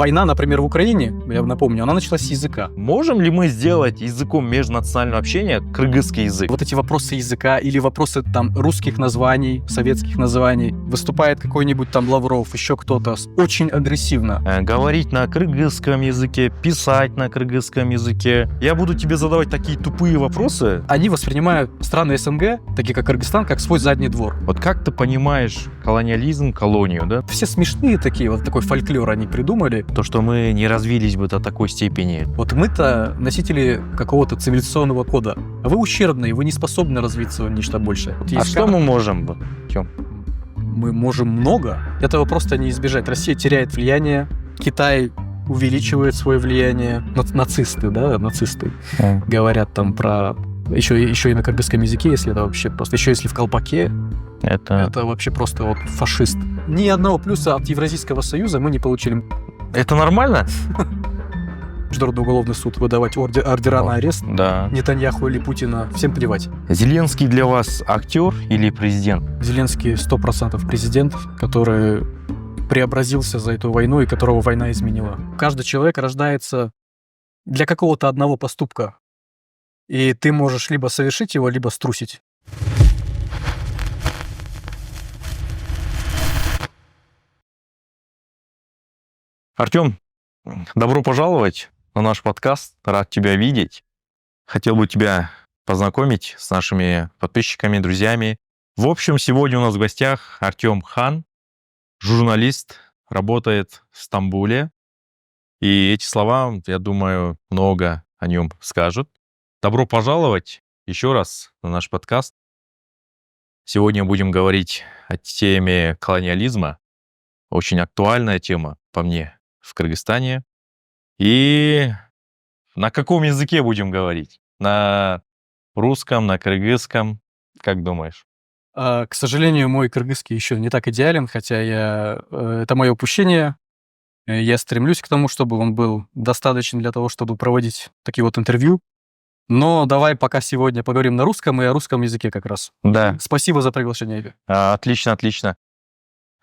война, например, в Украине, я напомню, она началась с языка. Можем ли мы сделать языком межнационального общения кыргызский язык? Вот эти вопросы языка или вопросы там русских названий, советских названий, выступает какой-нибудь там Лавров, еще кто-то, очень агрессивно. Говорить на кыргызском языке, писать на кыргызском языке. Я буду тебе задавать такие тупые вопросы. Они воспринимают страны СНГ, такие как Кыргызстан, как свой задний двор. Вот как ты понимаешь колониализм, колонию, да? Все смешные такие, вот такой фольклор они придумали. То, что мы не развились бы до такой степени. Вот мы-то носители какого-то цивилизационного кода, а вы ущербные, вы не способны развиться в нечто большее. Вот А что мы можем? Тём? Мы можем много. Этого просто не избежать. Россия теряет влияние, Китай увеличивает свое влияние. Нацисты, да, нацисты говорят там про... Еще и на кыргызском языке, если это вообще просто... Еще если в колпаке, это вообще просто вот фашист. Ни одного плюса от Евразийского союза мы не получили. Это нормально? Международный уголовный суд выдавать ордера на арест. Да. Нетаньяху или Путина, всем плевать. Зеленский для вас актер или президент? Зеленский 100% президент, который преобразился за эту войну и которого война изменила. Каждый человек рождается для какого-то одного поступка. И ты можешь либо совершить его, либо струсить. Артем, добро пожаловать на наш подкаст. Рад тебя видеть. Хотел бы тебя познакомить с нашими подписчиками, друзьями. В общем, сегодня у нас в гостях Артем Хан, журналист, работает в Стамбуле. И эти слова, я думаю, много о нем скажут. Добро пожаловать еще раз на наш подкаст. Сегодня будем говорить о теме колониализма. Очень актуальная тема по мне в Кыргызстане. И на каком языке будем говорить? На русском, на кыргызском? Как думаешь? К сожалению, мой кыргызский еще не так идеален, хотя это мое упущение. Я стремлюсь к тому, чтобы он был достаточен для того, чтобы проводить такие вот интервью. Но давай пока сегодня поговорим на русском и о русском языке как раз. Да. Спасибо за приглашение. Отлично, отлично.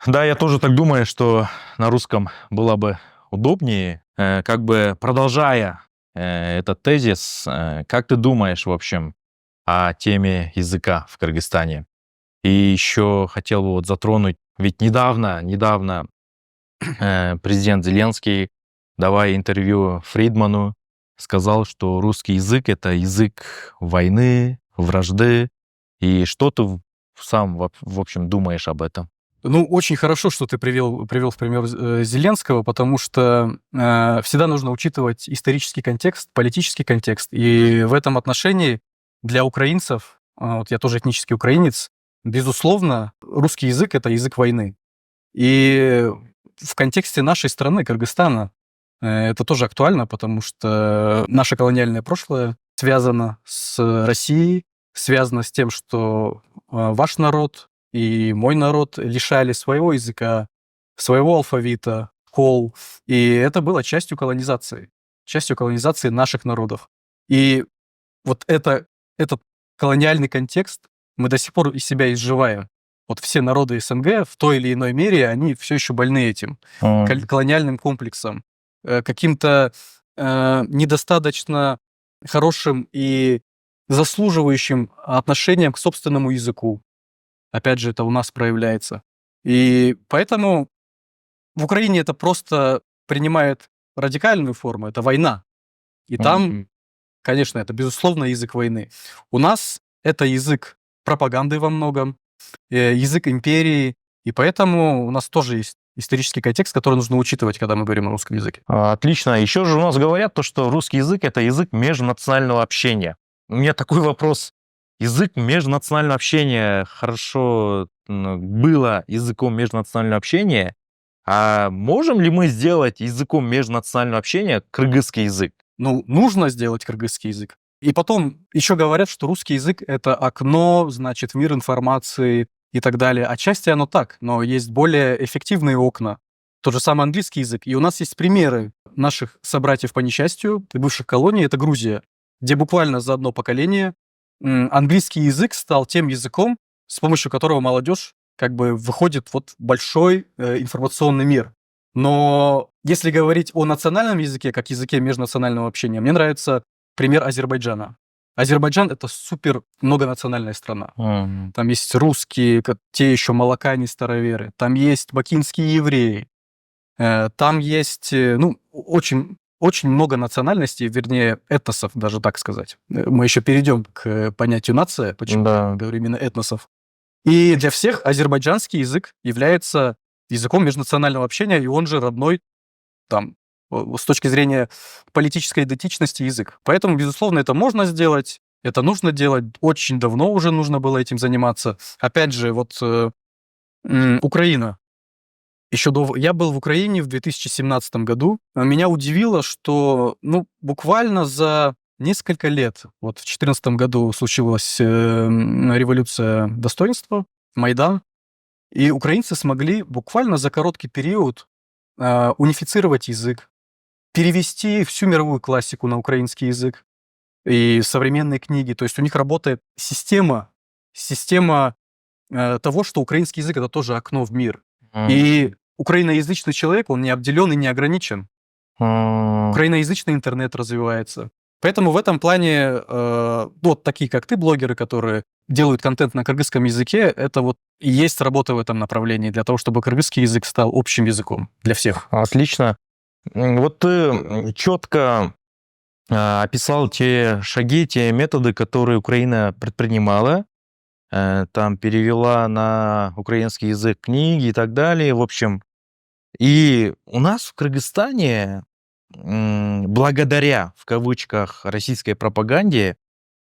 Да, я тоже так думаю, что на русском было бы удобнее. Как бы продолжая этот тезис, как ты думаешь, в общем, о теме языка в Кыргызстане? И еще хотел бы вот затронуть, ведь недавно президент Зеленский, давая интервью Фридману, сказал, что русский язык — это язык войны, вражды. И что ты сам, в общем, думаешь об этом? Ну, очень хорошо, что ты привел в пример Зеленского, потому что всегда нужно учитывать исторический контекст, политический контекст. И в этом отношении для украинцев, вот я тоже этнический украинец, безусловно, русский язык — это язык войны. И в контексте нашей страны, Кыргызстана, это тоже актуально, потому что наше колониальное прошлое связано с Россией, связано с тем, что ваш народ и мой народ лишали своего языка, своего алфавита, школ. И это было частью колонизации наших народов. И вот этот колониальный контекст мы до сих пор из себя изживаем. Вот все народы СНГ в той или иной мере, они все еще больны этим колониальным комплексом, каким-то недостаточно хорошим и заслуживающим отношением к собственному языку. Опять же, это у нас проявляется. И поэтому в Украине это просто принимает радикальную форму, это война. И там, конечно, это, безусловно, язык войны. У нас это язык пропаганды во многом, язык империи, и поэтому у нас тоже есть исторический контекст, который нужно учитывать, когда мы говорим о русском языке. Отлично. Еще же у нас говорят то, что русский язык — это язык межнационального общения. У меня такой вопрос. Язык межнационального общения хорошо было языком межнационального общения, а можем ли мы сделать языком межнационального общения кыргызский язык? Ну, нужно сделать кыргызский язык. И потом еще говорят, что русский язык — это окно, значит, в мир информации и так далее. Отчасти оно так, но есть более эффективные окна. Тот же самый английский язык. И у нас есть примеры наших собратьев по несчастью, бывших колоний, это Грузия, где буквально за одно поколение английский язык стал тем языком, с помощью которого молодежь как бы выходит вот в большой информационный мир. Но если говорить о национальном языке, как языке межнационального общения, мне нравится пример Азербайджана. Азербайджан — это супер многонациональная страна. Там есть русские, те еще молокане староверы, там есть бакинские евреи, там есть, очень, очень много национальностей, вернее, этносов, даже так сказать. Мы еще перейдем к понятию нация, почему Да. я говорю именно этносов. И для всех азербайджанский язык является языком межнационального общения, и он же родной, там, с точки зрения политической идентичности, язык. Поэтому, безусловно, это можно сделать, это нужно делать. Очень давно уже нужно было этим заниматься. Опять же, вот Украина. Я был в Украине в 2017 году. Меня удивило, что, буквально за несколько лет, вот в 2014 году случилась революция достоинства, Майдан, и украинцы смогли буквально за короткий период унифицировать язык, перевести всю мировую классику на украинский язык и современные книги. То есть у них работает система того, что украинский язык — это тоже окно в мир. И украиноязычный человек, он не обделен и не ограничен. Украиноязычный интернет развивается. Поэтому в этом плане вот такие, как ты, блогеры, которые делают контент на кыргызском языке, это вот и есть работа в этом направлении для того, чтобы кыргызский язык стал общим языком для всех. Отлично. Вот ты четко описал те шаги, те методы, которые Украина предпринимала, там перевела на украинский язык книги и так далее. В общем, и у нас в Кыргызстане, благодаря, в кавычках, российской пропаганде,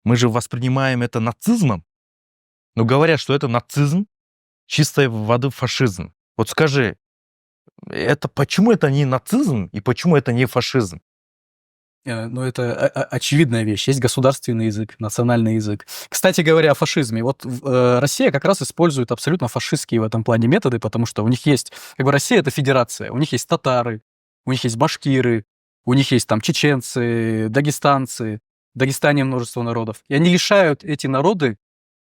мы же воспринимаем это нацизмом. Но говорят, что это нацизм, чистой воды фашизм. Вот скажи, почему это не нацизм и почему это не фашизм? Это очевидная вещь. Есть государственный язык, национальный язык. Кстати говоря, о фашизме. Вот Россия как раз использует абсолютно фашистские в этом плане методы, потому что у них есть... Россия — это федерация. У них есть татары, у них есть башкиры, у них есть там чеченцы, дагестанцы. В Дагестане множество народов. И они лишают эти народы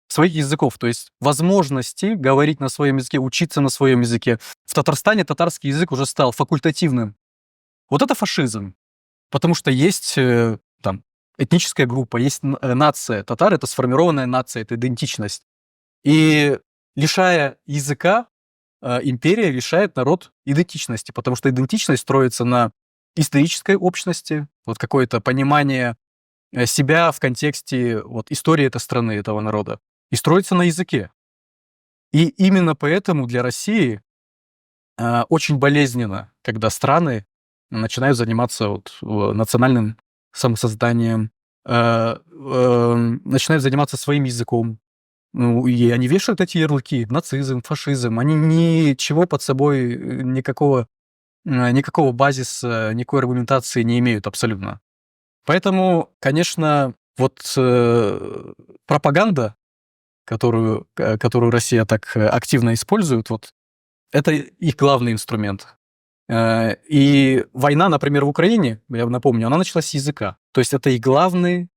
своих языков, то есть возможности говорить на своем языке, учиться на своем языке. В Татарстане татарский язык уже стал факультативным. Вот это фашизм. Потому что есть там этническая группа, есть нация. Татары — это сформированная нация, это идентичность. И лишая языка, империя лишает народ идентичности, потому что идентичность строится на исторической общности, вот какое-то понимание себя в контексте вот истории этой страны, этого народа, и строится на языке. И именно поэтому для России очень болезненно, когда страны начинают заниматься национальным самосозданием, начинают заниматься своим языком. И они вешают эти ярлыки: нацизм, фашизм. Они ничего под собой, никакого базиса, никакой аргументации не имеют абсолютно. Поэтому, конечно, вот пропаганда, которую Россия так активно использует, вот это их главный инструмент. И война, например, в Украине, я напомню, она началась с языка. То есть это их главная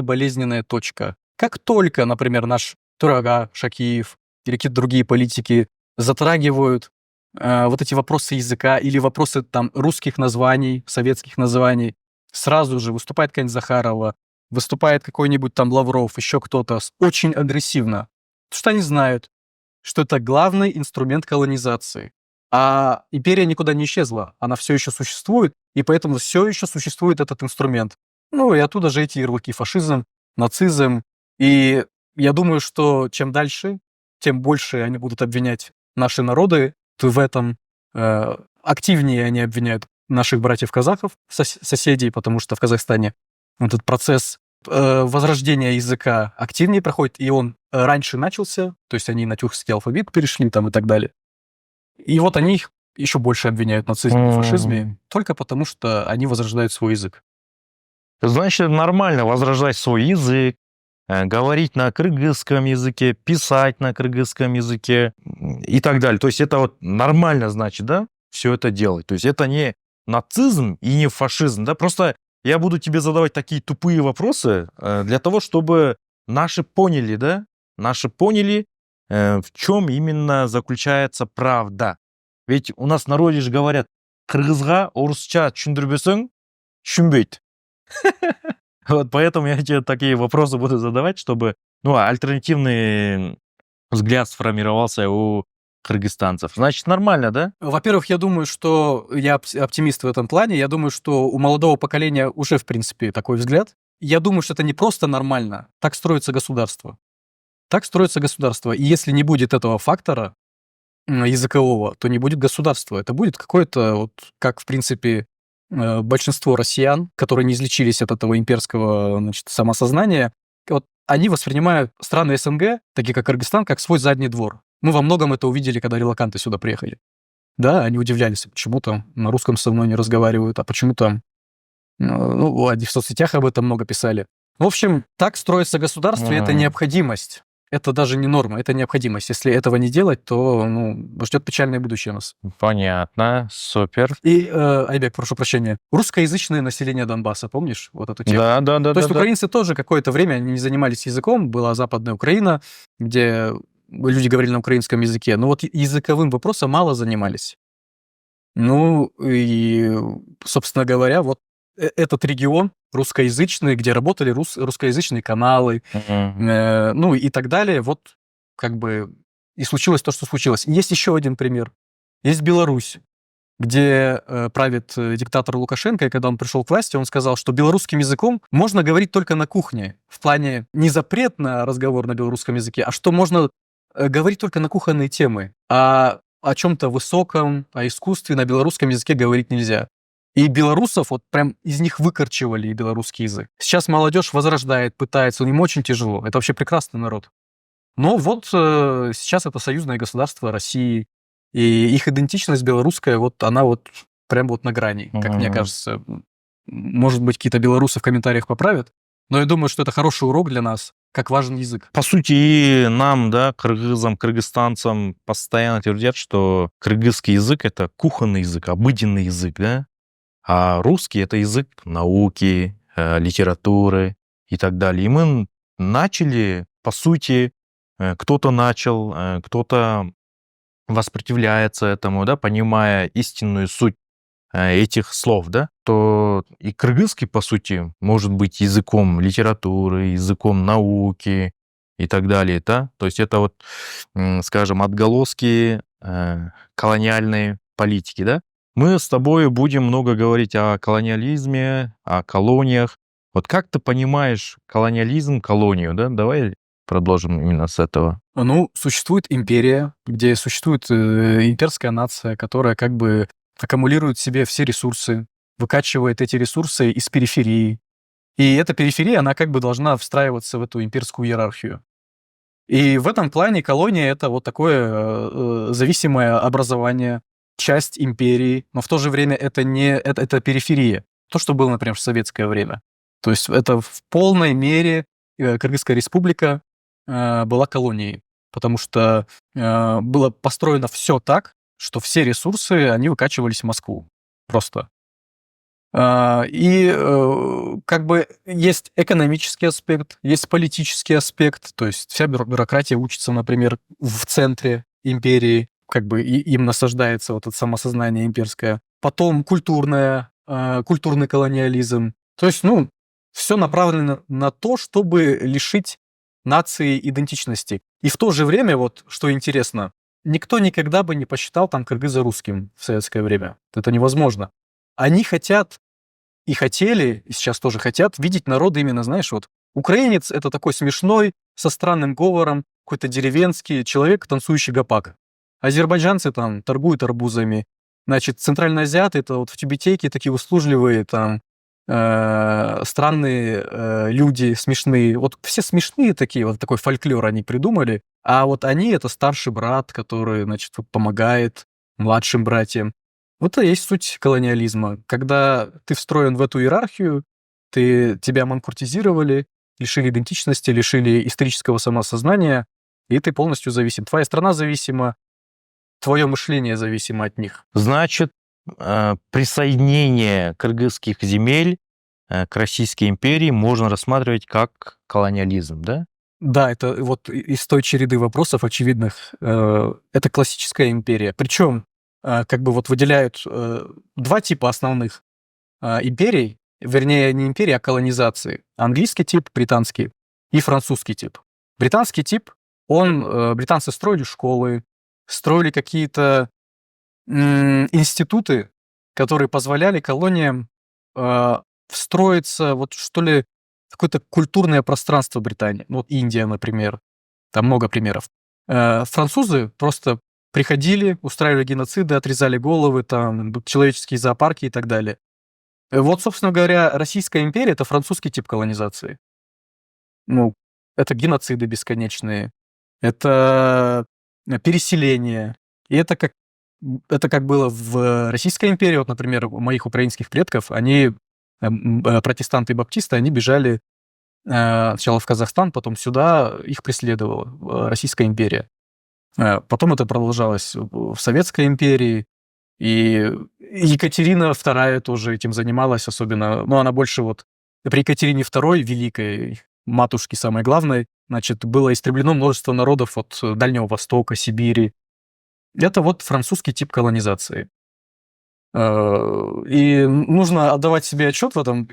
болезненная точка. Как только, например, наш Турага Шакиев или какие-то другие политики затрагивают вот эти вопросы языка или вопросы там русских названий, советских названий, сразу же выступает какая-нибудь Захарова, выступает какой-нибудь там Лавров, еще кто-то очень агрессивно. Потому что они знают, что это главный инструмент колонизации. А империя никуда не исчезла, она все еще существует, и поэтому все еще существует этот инструмент. И оттуда же эти ярлыки: фашизм, нацизм. И я думаю, что чем дальше, тем больше они будут обвинять наши народы в этом. Активнее они обвиняют наших братьев-казахов, соседей, потому что в Казахстане этот процесс возрождения языка активнее проходит, и он раньше начался, то есть они на тюркский алфавит перешли там и так далее. И вот они их еще больше обвиняют в нацизме и фашизме, только потому что они возрождают свой язык. Значит, нормально возрождать свой язык, говорить на кыргызском языке, писать на кыргызском языке и так далее. То есть это вот нормально, значит, да, все это делать. То есть это не нацизм и не фашизм, да, просто я буду тебе задавать такие тупые вопросы для того, чтобы наши поняли, в чем именно заключается правда. Ведь у нас в народе же говорят: Кыргызга орусча түшүндүрбөсөң, түшүнбөйт. Вот поэтому я тебе такие вопросы буду задавать, чтобы, ну, альтернативный взгляд сформировался у кыргызстанцев. Значит, нормально, да? Во-первых, я думаю, что я оптимист в этом плане. Я думаю, что у молодого поколения уже, в принципе, такой взгляд. Я думаю, что это не просто нормально. Так строится государство. Так строится государство. И если не будет этого фактора языкового, то не будет государства. Это будет какое-то, вот, как, в принципе, большинство россиян, которые не излечились от этого имперского, значит, самосознания, вот они воспринимают страны СНГ, такие как Кыргызстан, как свой задний двор. Мы во многом это увидели, когда релоканты сюда приехали. Да, они удивлялись, почему там на русском со мной не разговаривают, а почему там... Ну, они в соцсетях об этом много писали. В общем, так строится государство, и это необходимость. Это даже не норма, это необходимость. Если этого не делать, то ждет печальное будущее нас. Понятно, супер. И, Айбек, прошу прощения, русскоязычное население Донбасса, помнишь вот эту тему? Да. То есть украинцы тоже какое-то время не занимались языком, была Западная Украина, где люди говорили на украинском языке, но вот языковым вопросом мало занимались. Ну, и, собственно говоря, вот этот регион русскоязычный, где работали русскоязычные каналы, ну и так далее, вот как бы и случилось то, что случилось. И есть еще один пример. Есть Беларусь, где правит диктатор Лукашенко, и когда он пришел к власти, он сказал, что белорусским языком можно говорить только на кухне. В плане не запрет на разговор на белорусском языке, а что можно говорить только на кухонные темы. А о чем-то высоком, о искусстве на белорусском языке говорить нельзя. И белорусов вот прям из них выкорчевали белорусский язык. Сейчас молодежь возрождает, пытается, им очень тяжело. Это вообще прекрасный народ. Но вот сейчас это союзное государство России, и их идентичность белорусская, вот она вот прям вот на грани, как мне кажется. Может быть, какие-то белорусы в комментариях поправят, но я думаю, что это хороший урок для нас, как важен язык. По сути, и нам, да, кыргызам, кыргызстанцам постоянно твердят, что кыргызский язык — это кухонный язык, обыденный язык, да, а русский — это язык науки, литературы и так далее. И мы начали, по сути, кто-то начал, кто-то воспротивляется этому, да, понимая истинную суть этих слов, да, то и кыргызский, по сути, может быть языком литературы, языком науки и так далее, да. То есть это вот, скажем, отголоски колониальной политики, да. Мы с тобой будем много говорить о колониализме, о колониях. Вот как ты понимаешь колониализм, колонию, да? Давай продолжим именно с этого. Ну, существует империя, где существует имперская нация, которая как бы аккумулирует в себе все ресурсы, выкачивает эти ресурсы из периферии. И эта периферия, она как бы должна встраиваться в эту имперскую иерархию. И в этом плане колония — это вот такое зависимое образование, часть империи, но в то же время это не это периферия. То, что было, например, в советское время. То есть это в полной мере Кыргызская республика была колонией, потому что было построено все так, что все ресурсы, они выкачивались в Москву. Просто. И как бы есть экономический аспект, есть политический аспект, то есть вся бюрократия учится, например, в центре империи, как бы им насаждается вот это самосознание имперское. Потом культурный колониализм. То есть, все направлено на то, чтобы лишить нации идентичности. И в то же время, вот что интересно, никто никогда бы не посчитал там кыргыза русским в советское время. Это невозможно. Они хотят и хотели, и сейчас тоже хотят, видеть народ именно, знаешь, вот украинец — это такой смешной, со странным говором, какой-то деревенский человек, танцующий гопак. Азербайджанцы там торгуют арбузами. Значит, центральные азиаты — это вот в тюбетейке такие услужливые, там, странные люди, смешные. Вот все смешные такие, вот такой фольклор они придумали. А вот они — это старший брат, который, значит, помогает младшим братьям. Вот это и есть суть колониализма. Когда ты встроен в эту иерархию, тебя манкуртизировали, лишили идентичности, лишили исторического самосознания, и ты полностью зависим. Твоя страна зависима, твое мышление зависимо от них. Значит, присоединение кыргызских земель к Российской империи можно рассматривать как колониализм, да? Да, это вот из той череды вопросов очевидных. Это классическая империя. Причем как бы вот выделяют два типа основных империй, вернее, не империи, а колонизации. Английский тип, британский и французский тип. Британский тип, британцы строили школы, строили какие-то институты, которые позволяли колониям встроиться, вот что ли, в какое-то культурное пространство Британии. Ну, вот Индия, например. Там много примеров. Французы просто приходили, устраивали геноциды, отрезали головы, там, человеческие зоопарки и так далее. Вот, собственно говоря, Российская империя — это французский тип колонизации. Ну, это геноциды бесконечные, это переселение. И это как было в Российской империи. Вот, например, у моих украинских предков, они, протестанты и баптисты, они бежали сначала в Казахстан, потом сюда, их преследовала Российская империя. Потом это продолжалось в Советской империи, и Екатерина II тоже этим занималась особенно. Ну, она больше вот при Екатерине II, великой матушке самой главной, значит, было истреблено множество народов от Дальнего Востока, Сибири. Это вот французский тип колонизации. И нужно отдавать себе отчет в этом.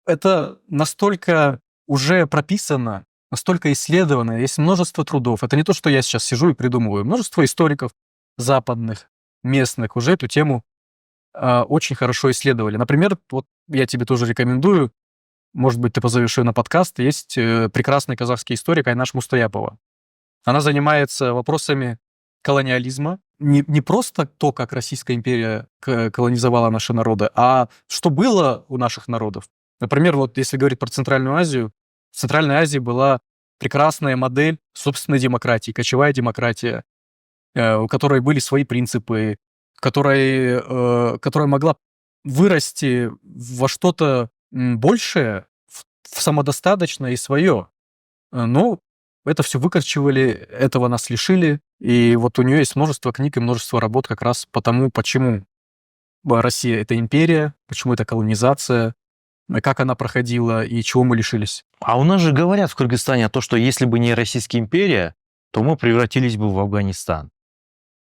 Это настолько уже прописано, настолько исследовано, есть множество трудов. Это не то, что я сейчас сижу и придумываю. Множество историков западных, местных уже эту тему очень хорошо исследовали. Например, вот я тебе тоже рекомендую, может быть, ты позовешь ее на подкаст, есть прекрасный казахский историк Айнаш Мустаяпова. Она занимается вопросами колониализма. Не просто то, как Российская империя колонизовала наши народы, а что было у наших народов. Например, вот если говорить про Центральную Азию, в Центральной Азии была прекрасная модель собственной демократии, кочевая демократия, у которой были свои принципы, которая могла вырасти во что-то большее, в самодостаточное и свое. Но это все выкорчевали, этого нас лишили, и вот у нее есть множество книг и множество работ как раз по тому, почему Россия — это империя, почему это колонизация, как она проходила и чего мы лишились. А у нас же говорят в Кыргызстане о том, что если бы не Российская империя, то мы превратились бы в Афганистан.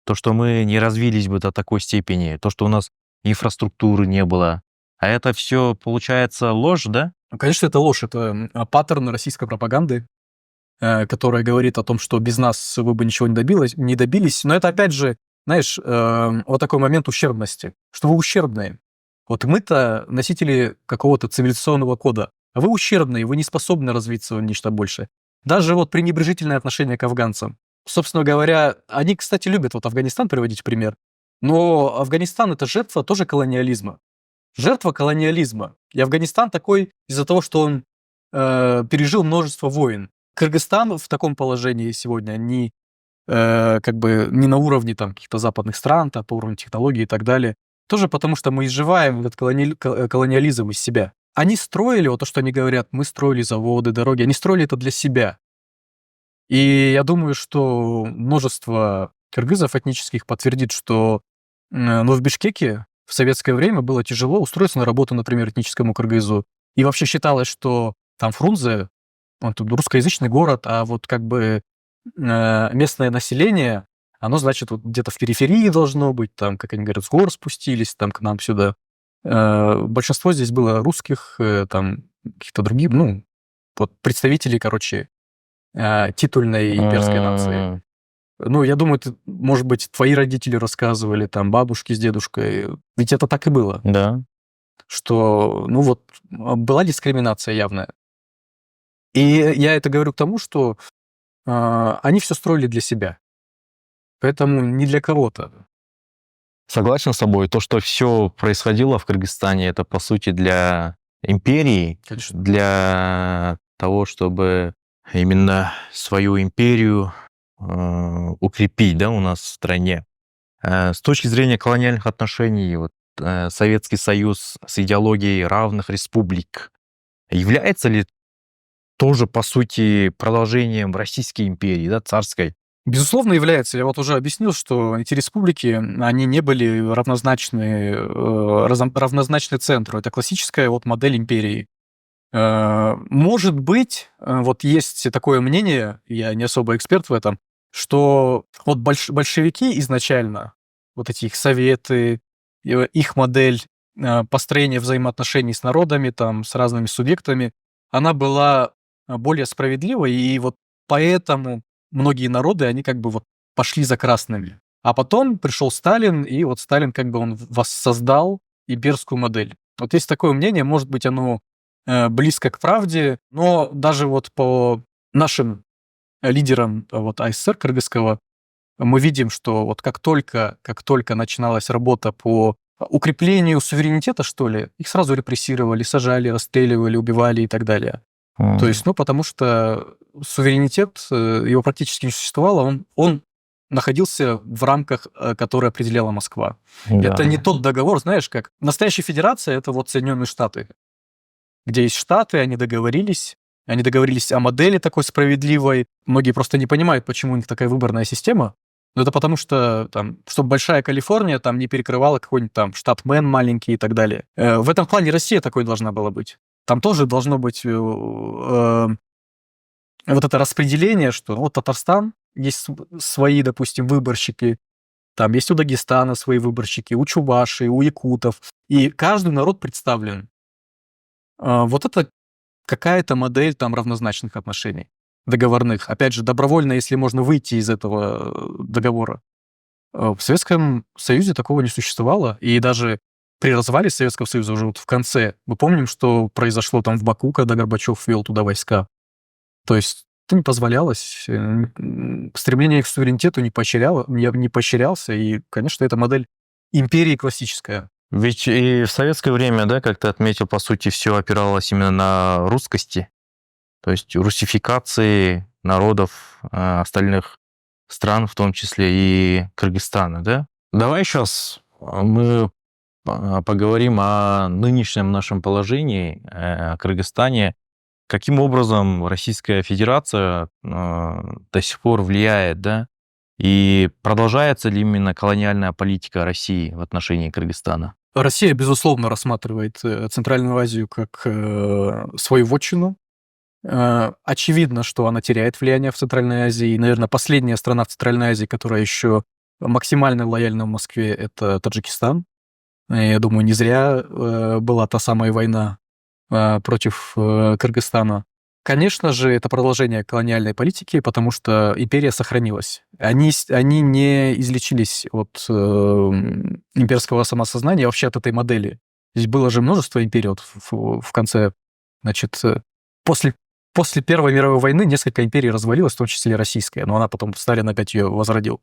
То, что мы не развились бы до такой степени, то, что у нас инфраструктуры не было. А это все, получается, ложь, да? Ну, конечно, это ложь, это паттерн российской пропаганды, которая говорит о том, что без нас вы бы ничего не добились. Но это, опять же, знаешь, вот такой момент ущербности, что вы ущербные. Вот мы-то носители какого-то цивилизационного кода, а вы ущербные, вы не способны развиться в нечто большее. Даже вот пренебрежительное отношение к афганцам. Собственно говоря, они, кстати, любят вот Афганистан приводить в пример, но Афганистан — это жертва тоже колониализма. Жертва колониализма. И Афганистан такой из-за того, что он пережил множество войн. Кыргызстан в таком положении сегодня как бы не на уровне там каких-то западных стран, там, по уровню технологий и так далее. Тоже потому, что мы изживаем этот колониализм из себя. Они строили, вот то, что они говорят, мы строили заводы, дороги, они строили это для себя. И я думаю, что множество кыргызов этнических подтвердит, что в Бишкеке в советское время было тяжело устроиться на работу, например, этническому кыргызу. И вообще считалось, что там Фрунзе, он тут русскоязычный город, а вот как бы местное население, оно, значит, вот где-то в периферии должно быть, там, как они говорят, с гор спустились, там, к нам сюда. Большинство здесь было русских, там, каких-то других, ну, вот представителей, короче, титульной имперской нации. Ну, я думаю, может быть, твои родители рассказывали, там, бабушки с дедушкой. Ведь это так и было. Да. Что, ну вот, была дискриминация явная. И я это говорю к тому, что они все строили для себя. Поэтому не для кого-то. Согласен с тобой. То, что все происходило в Кыргызстане, это, по сути, для империи, Конечно. для того, чтобы именно свою империю укрепить, да, у нас в стране. С точки зрения колониальных отношений, вот, Советский Союз с идеологией равных республик является ли тоже, по сути, продолжением Российской империи, да, царской? Безусловно, является. Я вот уже объяснил, что эти республики, они не были равнозначны центру. Это классическая вот модель империи. Может быть, вот есть такое мнение, я не особо эксперт в этом, что вот большевики изначально, вот эти их советы, их модель построения взаимоотношений с народами, там, с разными субъектами, она была более справедливой, и вот поэтому многие народы, они как бы вот пошли за красными. А потом пришел Сталин, и вот Сталин как бы он воссоздал имперскую модель. Вот есть такое мнение, может быть, оно близко к правде, но даже вот по нашим лидерам вот АССР кыргызского мы видим, что вот как только начиналась работа по укреплению суверенитета, что ли, их сразу репрессировали, сажали, расстреливали, убивали и так далее. То есть, ну, потому что суверенитет, его практически не существовало, он находился в рамках, которые определяла Москва. Да. Это не тот договор, знаешь, как настоящая федерация, это вот Соединенные Штаты, где есть штаты, они договорились о модели такой справедливой. Многие просто не понимают, почему у них такая выборная система. Но это потому что, там, чтобы большая Калифорния там не перекрывала какой-нибудь там штат Мэн маленький и так далее. В этом плане Россия такой должна была быть. Там тоже должно быть вот это распределение, что вот Татарстан, есть свои, допустим, выборщики, там есть у Дагестана свои выборщики, у чувашей, у якутов, и каждый народ представлен. Вот это какая-то модель там равнозначных отношений договорных. Опять же, добровольно, если можно выйти из этого договора. В Советском Союзе такого не существовало, и даже при развале Советского Союза уже вот в конце, мы помним, что произошло там в Баку, когда Горбачев ввел туда войска. То есть это не позволялось, стремление к суверенитету не поощрялся, и, конечно, эта модель империи классическая. Ведь и в советское время, да, как ты отметил, по сути, все опиралось именно на русскости, то есть русификации народов остальных стран, в том числе и Кыргызстана, да? Давай сейчас мы поговорим о нынешнем нашем положении, о Кыргызстане. Каким образом Российская Федерация до сих пор влияет, да? И продолжается ли именно колониальная политика России в отношении Кыргызстана? Россия, безусловно, рассматривает Центральную Азию как свою вотчину. Очевидно, что она теряет влияние в Центральной Азии. И, наверное, последняя страна в Центральной Азии, которая еще максимально лояльна в Москве, это Таджикистан. Я думаю, не зря была та самая война против Кыргызстана. Конечно же, это продолжение колониальной политики, потому что империя сохранилась. Они не излечились от имперского самосознания, вообще от этой модели. Здесь было же множество империй вот в конце, значит, после Первой мировой войны несколько империй развалилось, в том числе и российская, но она потом, Сталин опять ее возродил.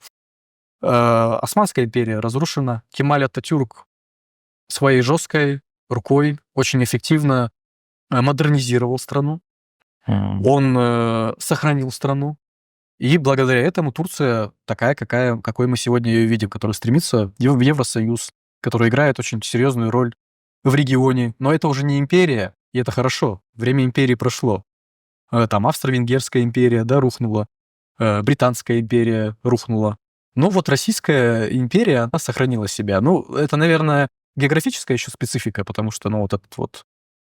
Османская империя разрушена. Кемаль Ататюрк своей жесткой рукой очень эффективно модернизировал страну. Он сохранил страну. И благодаря этому Турция такая, какой мы сегодня ее видим, которая стремится в Евросоюз, которая играет очень серьезную роль в регионе. Но это уже не империя, и это хорошо. Время империи прошло. Там Австро-Венгерская империя, да, рухнула. Британская империя рухнула. Но вот Российская империя, она сохранила себя. Ну, это, наверное, географическая еще специфика, потому что, ну,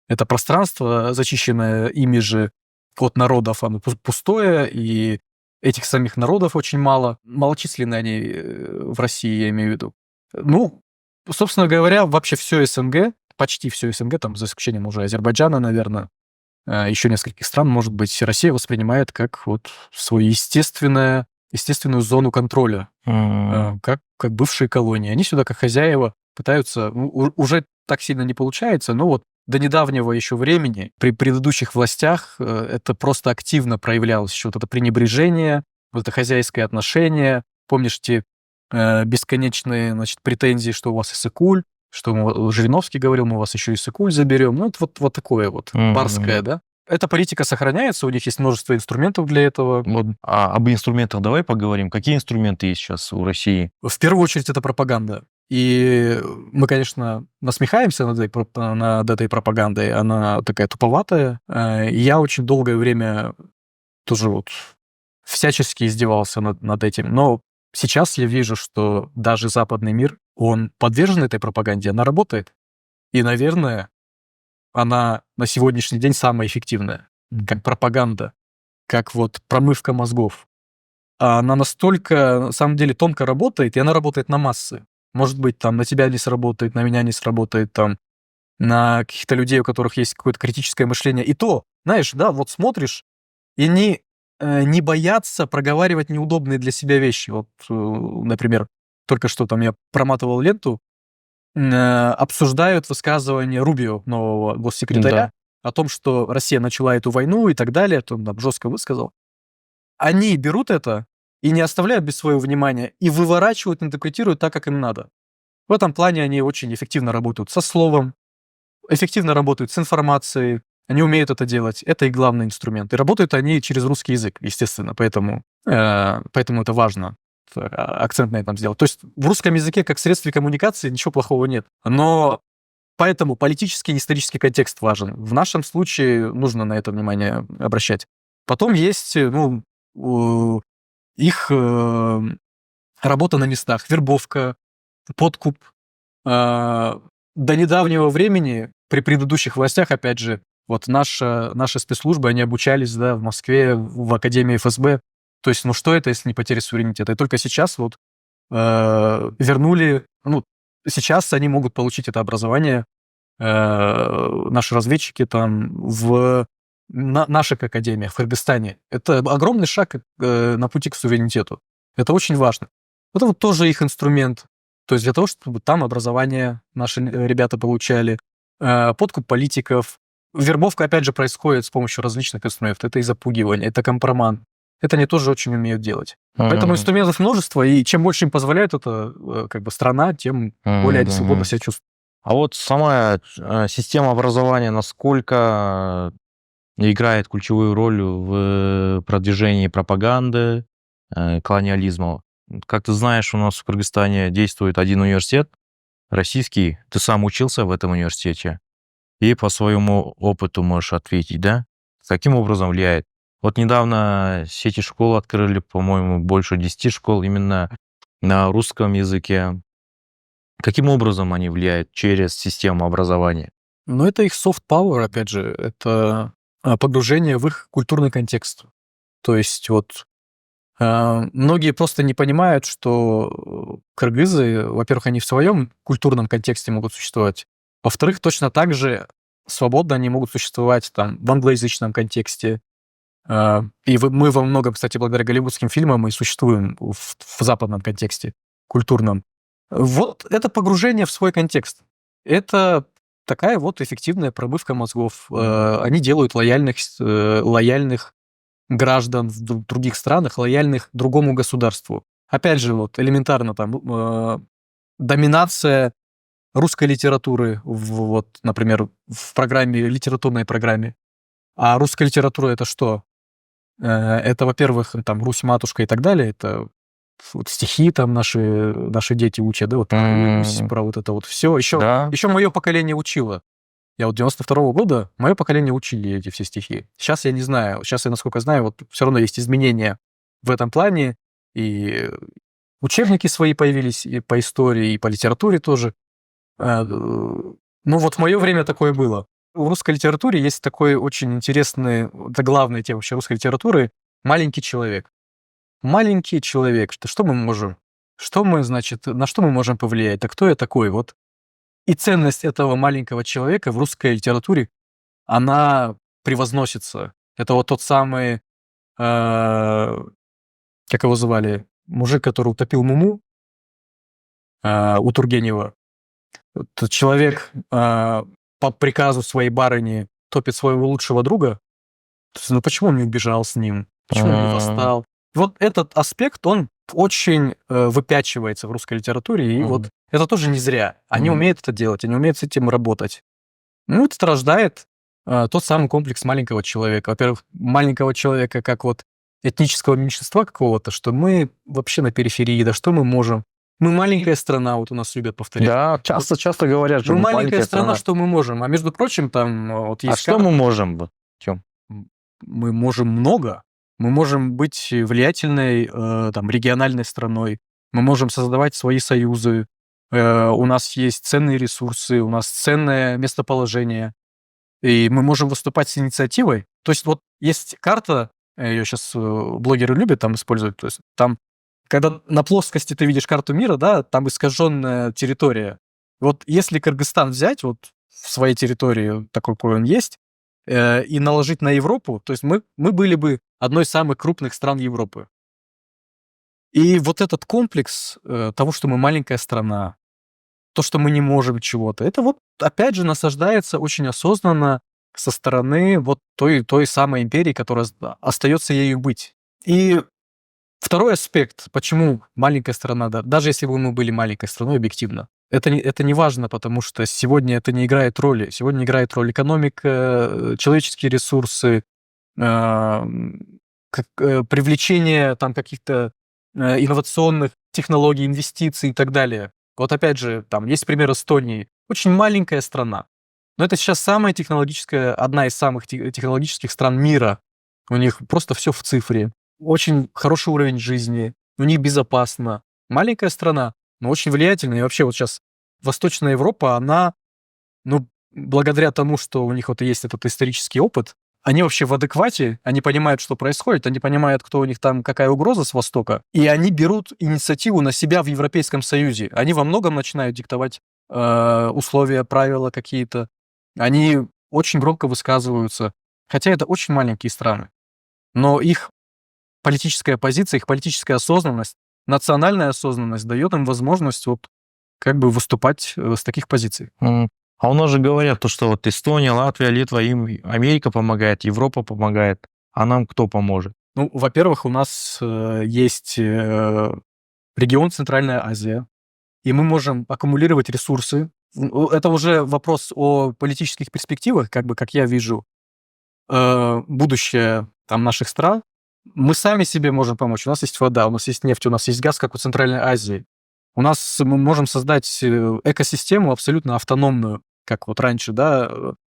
это пространство, зачищенное ими же от народов, оно пустое, и этих самих народов очень мало. Малочисленны они в России, я имею в виду. Ну, собственно говоря, вообще все СНГ, почти все СНГ, там, за исключением уже Азербайджана, наверное, еще нескольких стран, может быть, Россия воспринимает как вот свою естественную зону контроля, как бывшие колонии. Они сюда, как хозяева, пытаются... уже так сильно не получается, но вот до недавнего еще времени при предыдущих властях это просто активно проявлялось. Еще вот это пренебрежение, вот это хозяйское отношение. Помнишь те бесконечные, значит, претензии, что у вас Иссык-Куль, что Жириновский говорил, мы у вас еще Иссык-Куль заберем. Ну, это вот такое вот барское, да? Эта политика сохраняется, у них есть множество инструментов для этого. Вот, об инструментах давай поговорим. Какие инструменты есть сейчас у России? В первую очередь это пропаганда. И мы, конечно, насмехаемся над этой пропагандой, она такая туповатая. Я очень долгое время тоже вот всячески издевался над этим. Но сейчас я вижу, что даже западный мир, он подвержен этой пропаганде, она работает. И, наверное, она на сегодняшний день самая эффективная, как пропаганда, как вот промывка мозгов. Она настолько, на самом деле, тонко работает, и она работает на массы. Может быть, там на тебя не сработает, на меня не сработает, там на каких-то людей, у которых есть какое-то критическое мышление. И то, знаешь, да, вот смотришь, и не боятся проговаривать неудобные для себя вещи. Вот, например, только что там я проматывал ленту, обсуждают высказывание Рубио, нового госсекретаря, Да. о том, что Россия начала эту войну и так далее, то он там жестко высказал. Они берут это и не оставляют без своего внимания, и выворачивают, интерпретируют так, как им надо. В этом плане они очень эффективно работают со словом, эффективно работают с информацией, они умеют это делать. Это их главный инструмент. И работают они через русский язык, естественно, поэтому это важно акцент на этом сделать. То есть в русском языке как средстве коммуникации ничего плохого нет. Но поэтому политический и исторический контекст важен. В нашем случае нужно на это внимание обращать. Потом есть, их работа на местах, вербовка, подкуп. До недавнего времени, при предыдущих властях, опять же, вот наши спецслужбы, они обучались, да, в Москве, в Академии ФСБ. То есть, что это, если не потеря суверенитета? И только сейчас вот вернули, сейчас они могут получить это образование, наши разведчики там в наших академиях, в Кыргызстане. Это огромный шаг на пути к суверенитету. Это очень важно. Это вот тоже их инструмент. То есть для того, чтобы там образование наши ребята получали, подкуп политиков. Вербовка, опять же, происходит с помощью различных инструментов. Это и запугивание, это компромат. Это они тоже очень умеют делать. Поэтому инструментов множество, и чем больше им позволяет это страна, тем более они свободно себя чувствуют. А вот сама система образования насколько играет ключевую роль в продвижении пропаганды, колониализма? Как ты знаешь, у нас в Кыргызстане действует один университет российский. Ты сам учился в этом университете и по своему опыту можешь ответить, да? Каким образом влияет? Вот недавно сети школ открыли, по-моему, больше 10 школ именно на русском языке. Каким образом они влияют через систему образования? Это их soft power, опять же, это погружение в их культурный контекст. То есть вот многие просто не понимают, что кыргызы, во-первых, они в своем культурном контексте могут существовать, во-вторых, точно так же свободно они могут существовать там в англоязычном контексте. И мы во многом, кстати, благодаря голливудским фильмам и существуем в западном контексте культурном. Вот это погружение в свой контекст. Это такая вот эффективная промывка мозгов. Они делают лояльных граждан в других странах, лояльных другому государству. Опять же, вот элементарно там доминация русской литературы, например, в литературной программе. А русская литература — это что? Это, во-первых, там Русь-матушка и так далее. Это вот стихи там наши дети учат, да, вот про вот это вот все. Еще мое поколение учило. Я вот 92-го года, мое поколение учили эти все стихи. Сейчас я не знаю. Сейчас я, насколько знаю, вот все равно есть изменения в этом плане. И учебники свои появились и по истории, и по литературе тоже. Вот в мое время такое было. В русской литературе есть такой очень интересный, это главная тема вообще русской литературы, маленький человек. Маленький человек. Что мы можем? На что мы можем повлиять? А кто я такой? Вот. И ценность этого маленького человека в русской литературе, она превозносится. Это вот тот самый, как его звали, мужик, который утопил Муму у Тургенева. Тот человек по приказу своей барыни топит своего лучшего друга. То есть, почему он не убежал с ним? Почему он не восстал? Вот этот аспект, он очень выпячивается в русской литературе, и вот это тоже не зря. Они умеют это делать, они умеют с этим работать. Это рождает тот самый комплекс маленького человека. Во-первых, маленького человека как вот этнического меньшинства какого-то, что мы вообще на периферии, да что мы можем? Мы маленькая страна, вот у нас любят повторять. Да, часто говорят, что мы маленькая страна, что мы можем? А между прочим, там вот есть... А что мы можем, Тём? Мы можем много. Мы можем быть влиятельной региональной страной. Мы можем создавать свои союзы. У нас есть ценные ресурсы, у нас ценное местоположение. И мы можем выступать с инициативой. То есть вот есть карта, ее сейчас блогеры любят там использовать. То есть там когда на плоскости ты видишь карту мира, да, там искаженная территория. Вот если Кыргызстан взять вот в своей территории, такой, какой он есть, и наложить на Европу, то есть мы были бы одной из самых крупных стран Европы. И вот этот комплекс того, что мы маленькая страна, то, что мы не можем чего-то, это вот опять же насаждается очень осознанно со стороны вот той самой империи, которая остается ею быть. И второй аспект, почему маленькая страна, да, даже если бы мы были маленькой страной объективно, это не важно, потому что сегодня это не играет роли. Сегодня играет роль экономика, человеческие ресурсы, привлечение там каких-то инновационных технологий, инвестиций и так далее. Вот опять же, там есть пример Эстонии. Очень маленькая страна, но это сейчас самая технологическая, одна из самых технологических стран мира. У них просто все в цифре. Очень хороший уровень жизни, у них безопасно. Маленькая страна, но очень влиятельная. И вообще вот сейчас Восточная Европа, она, ну, благодаря тому, что у них вот есть этот исторический опыт, они вообще в адеквате, они понимают, что происходит, они понимают, кто у них там, какая угроза с Востока, и они берут инициативу на себя в Европейском Союзе. Они во многом начинают диктовать условия, правила какие-то. Они очень громко высказываются, хотя это очень маленькие страны. Но их политическая позиция, их политическая осознанность, национальная осознанность дает им возможность вот как бы выступать с таких позиций. А у нас же говорят, то, что вот Эстония, Латвия, Литва, им Америка помогает, Европа помогает, а нам кто поможет? Ну, во-первых, у нас есть регион Центральная Азия, и мы можем аккумулировать ресурсы. Это уже вопрос о политических перспективах, как бы, как я вижу будущее там наших стран. Мы сами себе можем помочь. У нас есть вода, у нас есть нефть, у нас есть газ, как у Центральной Азии. Мы можем создать экосистему абсолютно автономную, как вот раньше, да,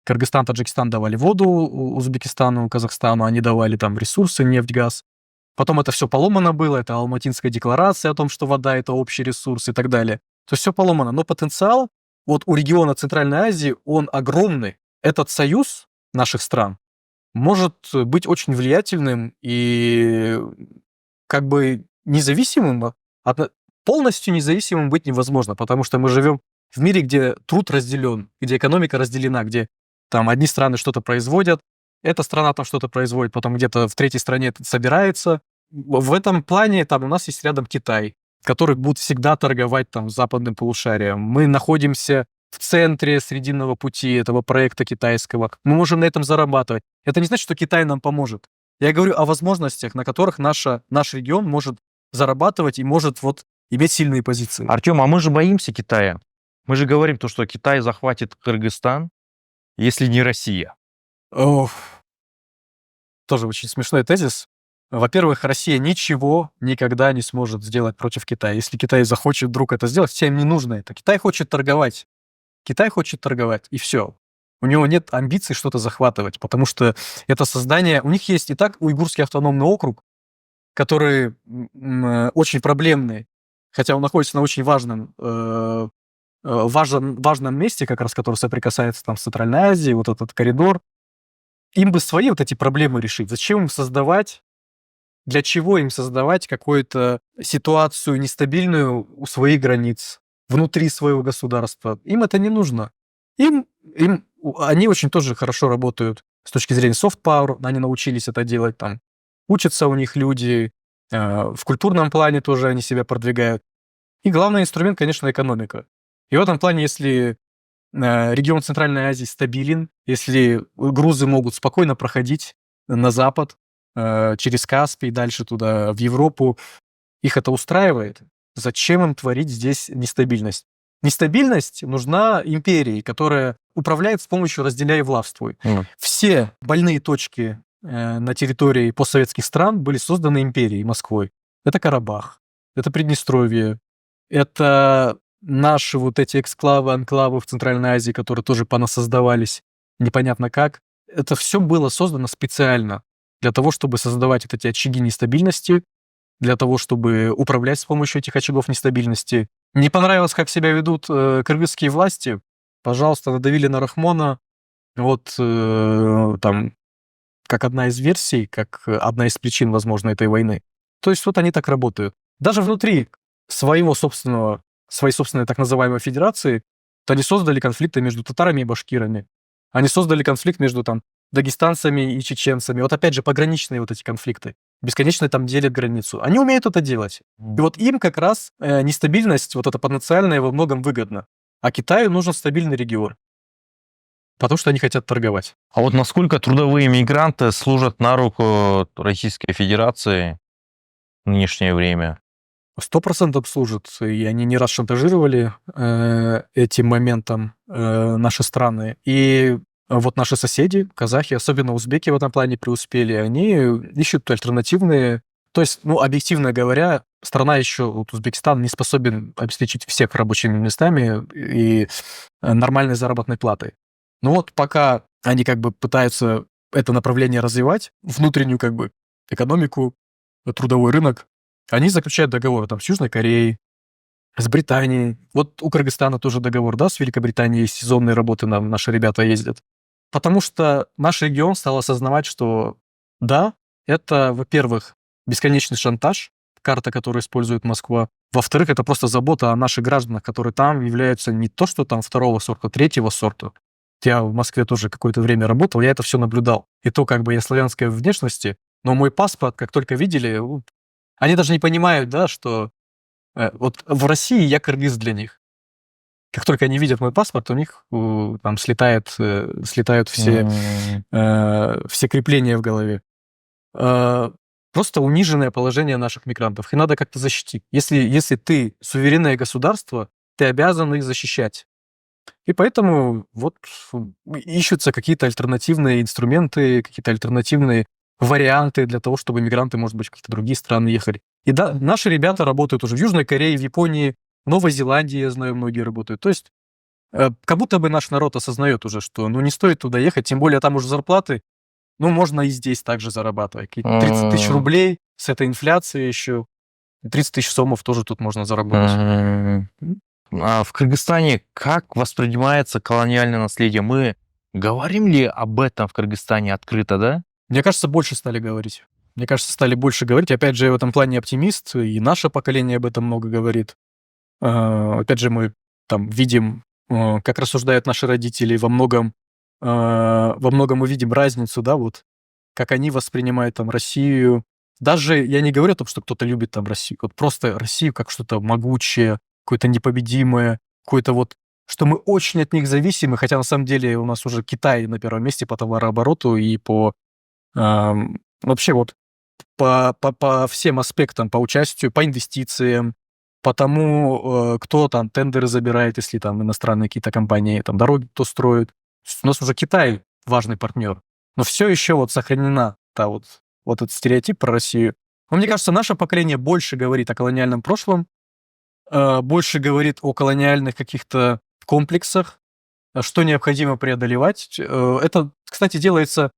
Кыргызстан, Таджикистан давали воду Узбекистану, Казахстану, они давали там ресурсы, нефть, газ. Потом это все поломано было, это Алматинская декларация о том, что вода — это общий ресурс и так далее. То есть все поломано, но потенциал вот у региона Центральной Азии, он огромный. Этот союз наших стран может быть очень влиятельным и как бы независимым, полностью независимым быть невозможно, потому что мы живем в мире, где труд разделен, где экономика разделена, где там одни страны что-то производят, эта страна там что-то производит, потом где-то в третьей стране это собирается. В этом плане там у нас есть рядом Китай, который будет всегда торговать там с западным полушарием. Мы находимся в центре Срединного пути этого проекта китайского. Мы можем на этом зарабатывать. Это не значит, что Китай нам поможет. Я говорю о возможностях, на которых наш регион может зарабатывать и может вот иметь сильные позиции. Артем, а мы же боимся Китая. Мы же говорим то, что Китай захватит Кыргызстан, если не Россия. Ох, тоже очень смешной тезис. Во-первых, Россия ничего никогда не сможет сделать против Китая. Если Китай захочет вдруг это сделать, всем не нужно это. Китай хочет торговать. Китай хочет торговать, и все. У него нет амбиций что-то захватывать, потому что это создание... У них есть и так уйгурский автономный округ, который очень проблемный, хотя он находится на очень важном месте, как раз который соприкасается там с Центральной Азией, вот этот коридор. Им бы свои вот эти проблемы решить. Зачем им создавать, для чего им создавать какую-то ситуацию нестабильную у своих границ, внутри своего государства? Им это не нужно. Они очень тоже хорошо работают с точки зрения soft power, они научились это делать, там, учатся у них люди, в культурном плане тоже они себя продвигают. И главный инструмент, конечно, экономика. И в этом плане, если регион Центральной Азии стабилен, если грузы могут спокойно проходить на запад, через Каспий, дальше туда, в Европу, их это устраивает, зачем им творить здесь нестабильность? Нестабильность нужна империи, которая управляет с помощью «разделяй и властвуй». Все больные точки на территории постсоветских стран были созданы империей, Москвой. Это Карабах, это Приднестровье, это наши вот эти эксклавы, анклавы в Центральной Азии, которые тоже понасоздавались непонятно как. Это все было создано специально для того, чтобы создавать вот эти очаги нестабильности, для того, чтобы управлять с помощью этих очагов нестабильности. Не понравилось, как себя ведут кыргызские власти? Пожалуйста, надавили на Рахмона. Вот там, как одна из версий, как одна из причин, возможно, этой войны. То есть вот они так работают. Даже внутри своей собственной так называемой федерации, то они создали конфликты между татарами и башкирами. Они создали конфликт между там дагестанцами и чеченцами. Вот опять же пограничные вот эти конфликты. Бесконечно там делят границу. Они умеют это делать. И вот им как раз нестабильность, вот эта потенциальная, во многом выгодна. А Китаю нужен стабильный регион, потому что они хотят торговать. А вот насколько трудовые мигранты служат на руку Российской Федерации в нынешнее время? 100% служат, и они не раз шантажировали этим моментом наши страны. И вот наши соседи, казахи, особенно узбеки в этом плане преуспели, они ищут альтернативные... То есть, ну, объективно говоря, страна еще, вот Узбекистан, не способен обеспечить всех рабочими местами и нормальной заработной платой. Ну вот пока они как бы пытаются это направление развивать, внутреннюю как бы экономику, трудовой рынок, они заключают договоры там с Южной Кореей, с Британией. Вот у Кыргызстана тоже договор, да, с Великобританией, есть сезонные работы, нам наши ребята ездят. Потому что наш регион стал осознавать, что да, это, во-первых, бесконечный шантаж, карта, которую использует Москва. Во-вторых, это просто забота о наших гражданах, которые там являются не то, что там второго сорта, третьего сорта. Я в Москве тоже какое-то время работал, я это все наблюдал. И то, как бы я славянской внешности, но мой паспорт, как только видели, они даже не понимают, да, что вот в России я кыргыз для них. Как только они видят мой паспорт, у них там слетают все, все крепления в голове. Просто униженное положение наших мигрантов. И надо как-то защитить. Если ты суверенное государство, ты обязан их защищать. И поэтому вот ищутся какие-то альтернативные инструменты, какие-то альтернативные варианты для того, чтобы мигранты, может быть, в какие-то другие страны ехали. И да, наши ребята работают уже в Южной Корее, в Японии, в Новой Зеландии, я знаю, многие работают. То есть как будто бы наш народ осознает уже, что ну не стоит туда ехать, тем более там уже зарплаты, ну можно и здесь также зарабатывать. 30 тысяч рублей с этой инфляцией еще, 30 тысяч сомов тоже тут можно заработать. А в Кыргызстане как воспринимается колониальное наследие? Мы говорим ли об этом в Кыргызстане открыто, да? Мне кажется, больше стали говорить. Мне кажется, стали больше говорить. Опять же, я в этом плане оптимист, и наше поколение об этом много говорит. Опять же, мы там видим, как рассуждают наши родители, во многом мы видим разницу, да, вот, как они воспринимают там Россию. Даже я не говорю о том, что кто-то любит там Россию, вот просто Россию как что-то могучее, какое-то непобедимое, какое-то вот, что мы очень от них зависимы, хотя на самом деле у нас уже Китай на первом месте по товарообороту и по вообще вот по всем аспектам, по участию, по инвестициям, по тому, кто там тендеры забирает, если там иностранные какие-то компании там дороги кто строит. У нас уже Китай важный партнер. Но все еще вот сохранена вот этот стереотип про Россию. Но мне кажется, наше поколение больше говорит о колониальном прошлом, больше говорит о колониальных каких-то комплексах, что необходимо преодолевать. Это, кстати, делается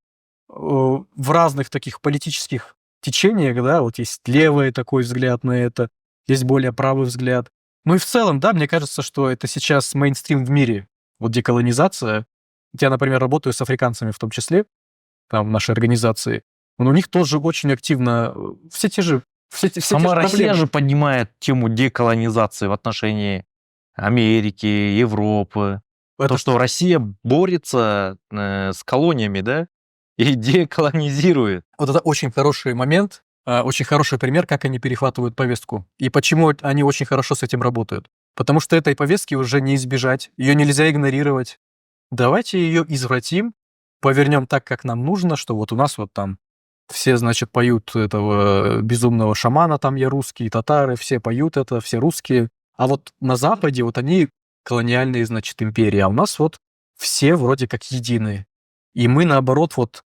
в разных таких политических течениях, да, вот есть левый такой взгляд на это, есть более правый взгляд. Ну и в целом, да, мне кажется, что это сейчас мейнстрим в мире, вот деколонизация. Я, например, работаю с африканцами в том числе, там, в нашей организации. Но у них тоже очень активно все те же Сама Россия проблемы. же поднимает тему деколонизации в отношении Америки, Европы. То, что Россия борется с колониями, да, и деколонизирует. Вот это очень хороший момент, очень хороший пример, как они перехватывают повестку. И почему они очень хорошо с этим работают. Потому что этой повестки уже не избежать, ее нельзя игнорировать. Давайте ее извратим, повернем так, как нам нужно, что вот у нас вот там все, значит, поют этого безумного шамана, там я русский, татары, все поют это, все русские. А вот на Западе вот они колониальные, значит, империи, а у нас вот все вроде как единые. И мы, наоборот, вот,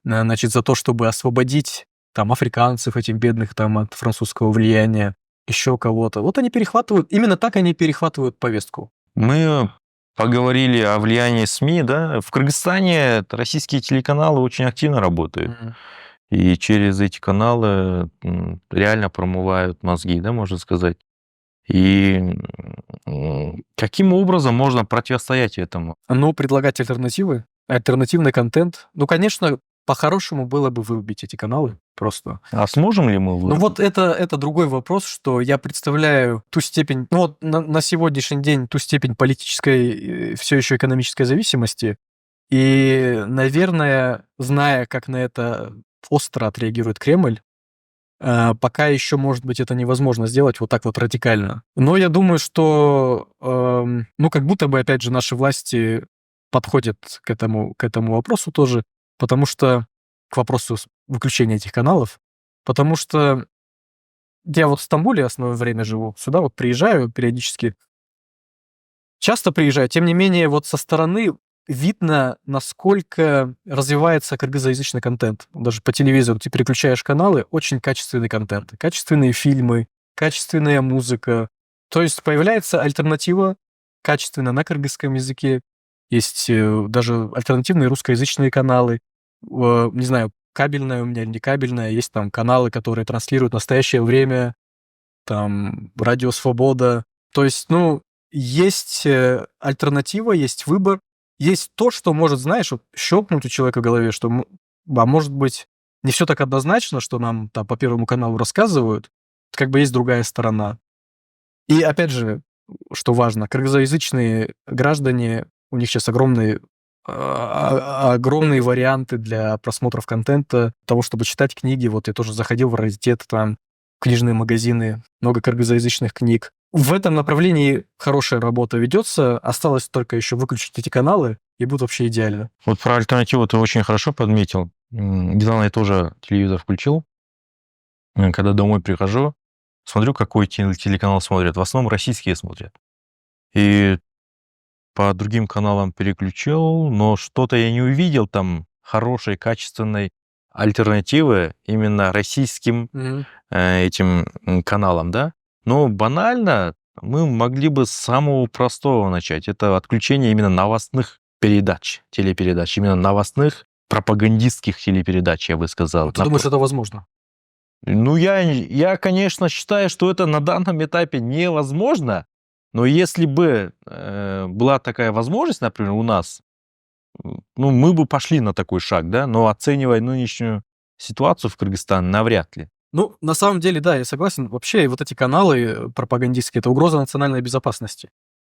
значит, за то, чтобы освободить там африканцев, этих бедных там от французского влияния, еще кого-то. Вот они перехватывают, именно так они перехватывают повестку. Мы поговорили о влиянии СМИ, да. В Кыргызстане российские телеканалы очень активно работают. И через эти каналы реально промывают мозги, да, можно сказать. И каким образом можно противостоять этому? Ну, предлагать альтернативы, альтернативный контент. Ну, конечно, по-хорошему было бы вырубить эти каналы просто. А сможем ли мы Ну вырубить? вот это другой вопрос, что я представляю ту степень, ну вот на сегодняшний день ту степень политической, все еще экономической зависимости, и, наверное, зная, как на это остро отреагирует Кремль, пока еще, может быть, это невозможно сделать вот так вот радикально. Но я думаю, что, ну, как будто бы, опять же, наши власти подходят к этому вопросу тоже, потому что к вопросу выключения этих каналов, потому что я вот в Стамбуле основное время живу, сюда вот приезжаю периодически, часто приезжаю, тем не менее, вот со стороны видно, насколько развивается кыргызоязычный контент. Даже по телевизору ты переключаешь каналы, очень качественный контент, качественные фильмы, качественная музыка. То есть появляется альтернатива качественно на кыргызском языке. Есть даже альтернативные русскоязычные каналы. Не знаю, кабельная у меня или не кабельная. Есть там каналы, которые транслируют настоящее время, там Радио Свобода. То есть, ну, есть альтернатива, есть выбор, есть то, что может, знаешь, вот щелкнуть у человека в голове, что, может быть, не все так однозначно, что нам там по Первому каналу рассказывают, как бы есть другая сторона. И опять же, что важно, кыргызоязычные граждане, у них сейчас огромные варианты для просмотров контента, того, чтобы читать книги. Вот я тоже заходил в раритет, там книжные магазины, много кыргызоязычных книг. В этом направлении хорошая работа ведется. Осталось только еще выключить эти каналы, и будет вообще идеально. Вот про альтернативу ты очень хорошо подметил. Недавно я тоже телевизор включил. Когда домой прихожу, смотрю, какой телеканал смотрят. В основном российские смотрят. И по другим каналам переключил, но что-то я не увидел там хорошей, качественной альтернативы именно российским этим каналам, да. Но банально мы могли бы с самого простого начать. Это отключение именно новостных передач, телепередач, именно новостных пропагандистских телепередач, я бы сказал. Ты думаешь, это возможно? Ну, я, конечно, считаю, что это на данном этапе невозможно, но если бы была такая возможность, например, у нас, ну, мы бы пошли на такой шаг, да, но оценивая нынешнюю ситуацию в Кыргызстане, навряд ли. Ну, на самом деле, да, я согласен. Вообще, вот эти каналы пропагандистские — это угроза национальной безопасности.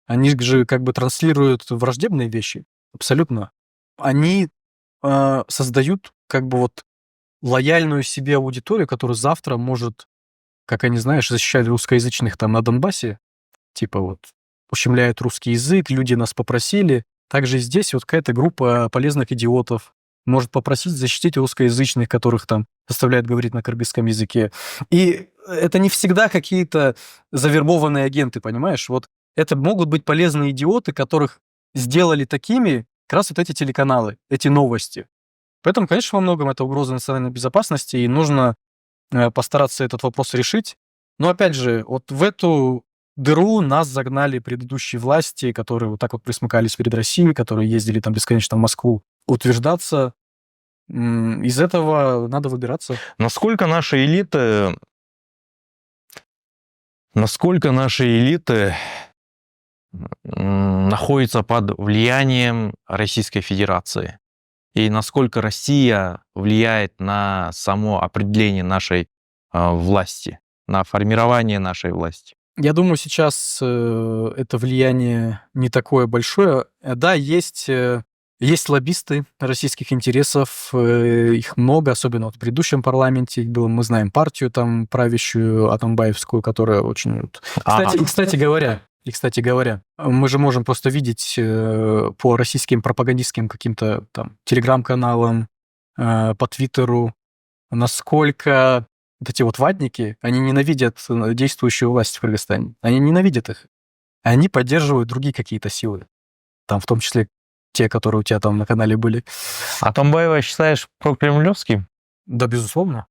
Они же как бы транслируют враждебные вещи. Абсолютно. Они создают как бы вот лояльную себе аудиторию, которая завтра может, как они, знаешь, защищать русскоязычных там на Донбассе, типа вот ущемляют русский язык, люди нас попросили. Также и здесь вот какая-то группа полезных идиотов может попросить защитить русскоязычных, которых там заставляют говорить на кыргызском языке. И это не всегда какие-то завербованные агенты, понимаешь? Вот это могут быть полезные идиоты, которых сделали такими как раз вот эти телеканалы, эти новости. Поэтому, конечно, во многом это угроза национальной безопасности, и нужно постараться этот вопрос решить. Но, опять же, вот в эту дыру нас загнали предыдущие власти, которые вот так вот присмыкались перед Россией, которые ездили там бесконечно в Москву утверждаться. Из этого надо выбираться. Насколько наши элиты находятся под влиянием Российской Федерации? И насколько Россия влияет на само определение нашей власти, на формирование нашей власти? Я думаю, сейчас это влияние не такое большое. Да, есть лоббисты российских интересов, их много, особенно вот в предыдущем парламенте их было. Мы знаем партию там правящую, Атамбаевскую, которая очень... Кстати говоря, мы же можем просто видеть по российским пропагандистским каким-то там телеграм-каналам, по Твиттеру, насколько вот эти вот ватники, они ненавидят действующую власть в Кыргызстане. Они ненавидят их. Они поддерживают другие какие-то силы. Там в том числе те, которые у тебя там на канале были. Атамбаева считаешь прокремлевским? Да, безусловно.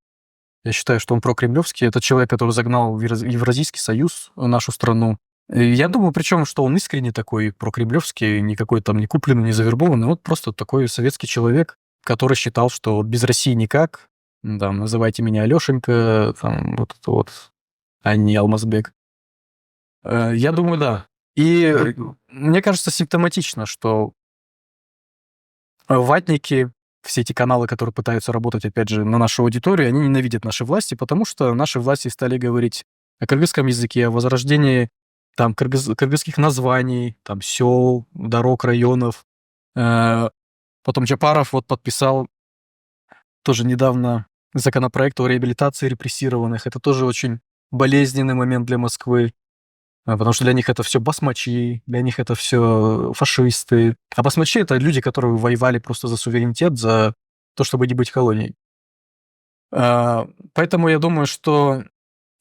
Я считаю, что он прокремлевский. Это человек, который загнал в Евразийский союз нашу страну. И я думаю, причем, что он искренне такой прокремлевский, никакой там не купленный, не завербованный. Вот просто такой советский человек, который считал, что вот без России никак. Там, называйте меня Алешенька, там, вот это вот, а не Алмазбек. Я думаю, да. И мне кажется симптоматично, что ватники все эти каналы, которые пытаются работать, опять же, на нашу аудиторию, они ненавидят наши власти, потому что наши власти стали говорить о кыргызском языке, о возрождении там кыргызских названий, там сел, дорог, районов. Потом Джапаров вот подписал тоже недавно законопроект о реабилитации репрессированных. Это тоже очень болезненный момент для Москвы, потому что для них это все басмачи, для них это все фашисты. А басмачи — это люди, которые воевали просто за суверенитет, за то, чтобы не быть колонией. Поэтому я думаю, что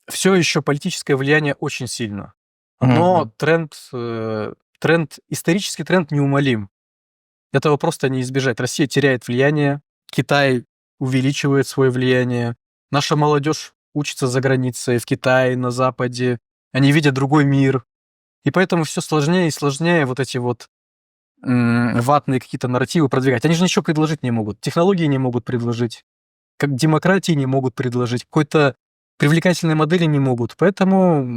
все еще политическое влияние очень сильно. Но исторический тренд неумолим. Этого просто не избежать. Россия теряет влияние, Китай увеличивает свое влияние, наша молодежь учится за границей, в Китае, на Западе, они видят другой мир. И поэтому все сложнее и сложнее вот эти вот ватные какие-то нарративы продвигать. Они же ничего предложить не могут. Технологии не могут предложить, как демократии не могут предложить, какой-то привлекательной модели не могут. Поэтому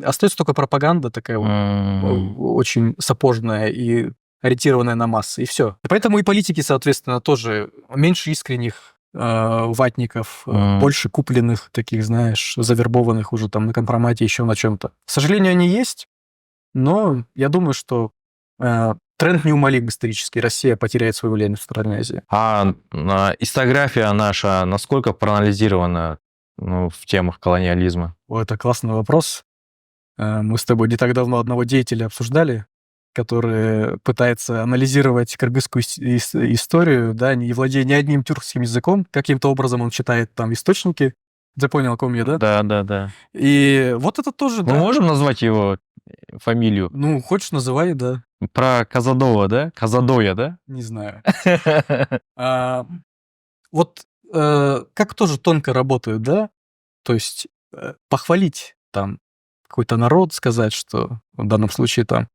остается только пропаганда такая очень сапожная и ориентированная на массы, и все. Поэтому и политики, соответственно, тоже меньше искренних ватников, больше купленных таких, знаешь, завербованных уже там на компромате, еще на чем-то. К сожалению, они есть, но я думаю, что тренд неумолим исторически. Россия потеряет свое влияние в Центральной Азии. А историография наша насколько проанализирована в темах колониализма? Это классный вопрос. Мы с тобой не так давно одного деятеля обсуждали, который пытается анализировать кыргызскую историю, да, не владея ни одним тюркским языком. Каким-то образом он читает там источники. Ты понял, о ком я, да? Да. И вот это тоже, Мы можем назвать его фамилию? Ну, хочешь, называй, да. Про Казадова, да? Казадоя, да? Не знаю. Вот как тоже тонко работают, да? То есть похвалить там какой-то народ, сказать, что в данном случае там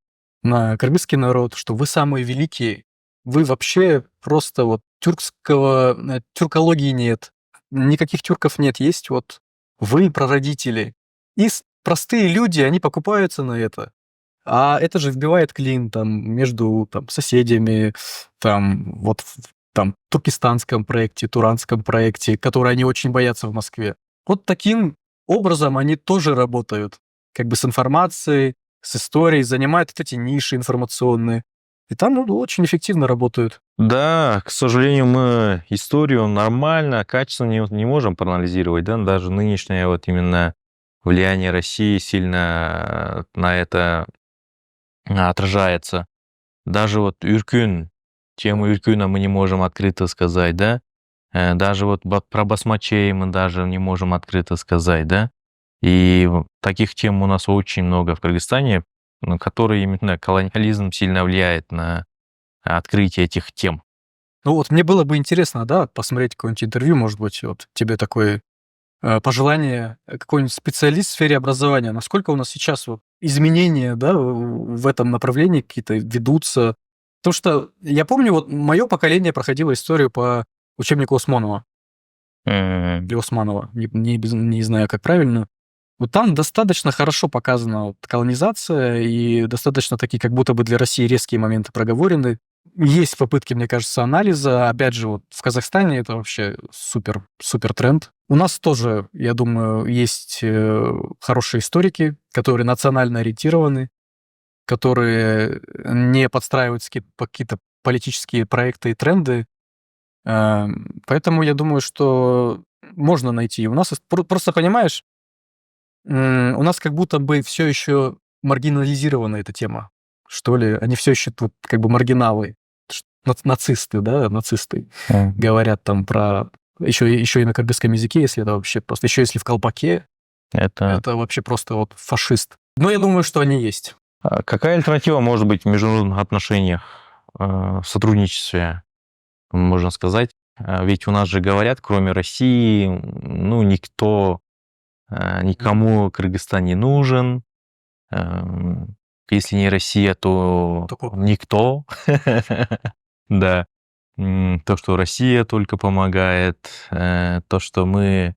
на кыргызский народ, что вы самые великие, вы вообще просто вот тюркологии нет, никаких тюрков нет, есть вот вы прародители. И простые люди, они покупаются на это. А это же вбивает клин там между там, соседями, там вот в там туркестанском проекте, туранском проекте, который они очень боятся в Москве. Вот таким образом они тоже работают, как бы с информацией, с историей, занимают вот эти ниши информационные. И там очень эффективно работают. Да, к сожалению, мы историю нормально, качественно не можем проанализировать, да, даже нынешнее вот именно влияние России сильно на это отражается. Даже вот тему Юркюна мы не можем открыто сказать, да, даже вот про басмачей мы даже не можем открыто сказать, да, и таких тем у нас очень много в Кыргызстане, на которые именно колониализм сильно влияет на открытие этих тем. Ну вот мне было бы интересно, да, посмотреть какое-нибудь интервью, может быть, вот тебе такое пожелание, какой-нибудь специалист в сфере образования, насколько у нас сейчас вот изменения, да, в этом направлении какие-то ведутся. Потому что я помню, вот мое поколение проходило историю по учебнику Осмонова. Или Османова, не знаю, как правильно. Вот там достаточно хорошо показана вот колонизация, и достаточно такие, как будто бы для России резкие моменты проговорены. Есть попытки, мне кажется, анализа. Опять же, вот в Казахстане это вообще супер тренд. У нас тоже, я думаю, есть хорошие историки, которые национально ориентированы, которые не подстраиваются под какие-то политические проекты и тренды. Поэтому я думаю, что можно найти. У нас просто, понимаешь, у нас как будто бы все еще маргинализирована эта тема, что ли. Они все еще тут как бы маргиналы, нацисты, да, нацисты говорят там про еще и на кыргызском языке, если это вообще просто еще если в колпаке, это вообще просто вот фашист. Но я думаю, что они есть. Какая альтернатива может быть в международных отношениях, в сотрудничестве, можно сказать? Ведь у нас же говорят, кроме России, ну, никому Кыргызстан не нужен. Если не Россия, то никто. Да. То, что Россия только помогает, то, что мы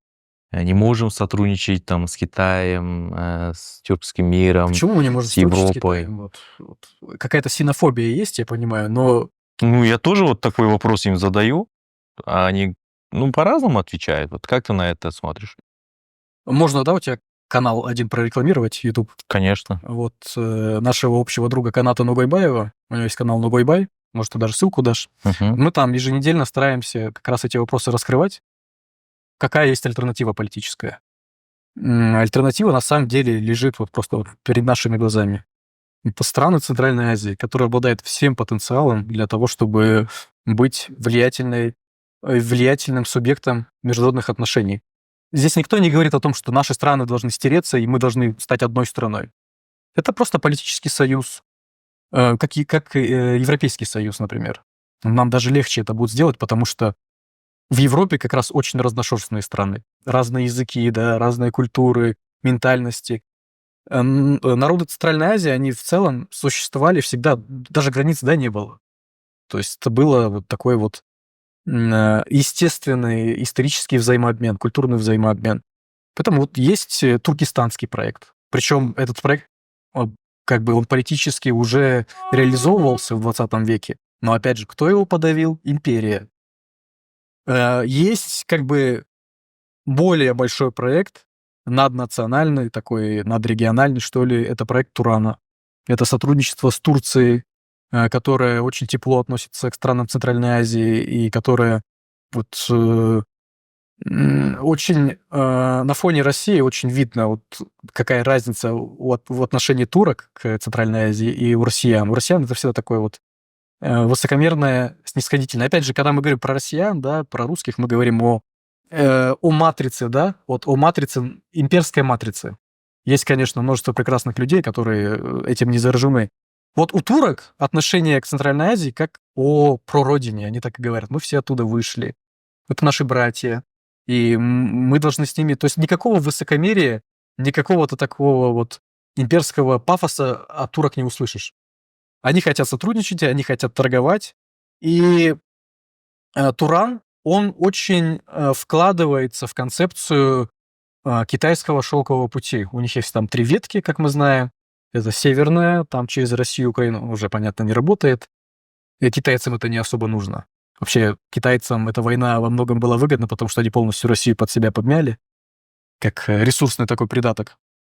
не можем сотрудничать там с Китаем, с тюркским миром, Почему мы не можем с Европой. сотрудничать с Китаем? Вот какая-то синофобия есть, я понимаю, но Ну, я тоже вот такой вопрос им задаю, а они, ну, по-разному отвечают. Вот как ты на это смотришь? Можно, да, у тебя канал один прорекламировать, YouTube? Конечно. Вот нашего общего друга Каната Нугайбаева, у него есть канал Нугайбай, может, ты даже ссылку дашь. Мгм. Мы там еженедельно стараемся как раз эти вопросы раскрывать. Какая есть альтернатива политическая? Альтернатива на самом деле лежит вот просто вот перед нашими глазами. Это страны Центральной Азии, которые обладают всем потенциалом для того, чтобы быть влиятельным субъектом международных отношений. Здесь никто не говорит о том, что наши страны должны стереться, и мы должны стать одной страной. Это просто политический союз, как Европейский союз, например. Нам даже легче это будет сделать, потому что в Европе как раз очень разношерстные страны. Разные языки, да, разные культуры, ментальности. Народы Центральной Азии, они в целом существовали всегда, даже границ, да, не было. То есть это было вот такой вот естественный исторический взаимообмен, культурный взаимообмен. Поэтому вот есть туркестанский проект. Причем этот проект, как бы он политически уже реализовывался в 20 веке. Но опять же, кто его подавил? Империя. Есть как бы более большой проект, наднациональный, такой надрегиональный, что ли, это проект Турана. Это сотрудничество с Турцией, которая очень тепло относится к странам Центральной Азии и которая вот очень на фоне России очень видно, вот какая разница в отношении турок к Центральной Азии и у россиян. У россиян это всегда такое вот высокомерное, снисходительное. Опять же, когда мы говорим про россиян, да, про русских, мы говорим о матрице, да, вот о матрице, имперской матрице. Есть, конечно, множество прекрасных людей, которые этим не заражены. Вот у турок отношение к Центральной Азии как о прародине. Они так и говорят. Мы все оттуда вышли. Это наши братья. И мы должны с ними... То есть никакого высокомерия, никакого-то такого вот имперского пафоса от турок не услышишь. Они хотят сотрудничать, они хотят торговать. И Туран, он очень вкладывается в концепцию китайского шелкового пути. У них есть там 3 ветки, как мы знаем. Это северная, там через Россию, Украину уже, понятно, не работает. И китайцам это не особо нужно. Вообще, китайцам эта война во многом была выгодна, потому что они полностью Россию под себя подмяли, как ресурсный такой придаток.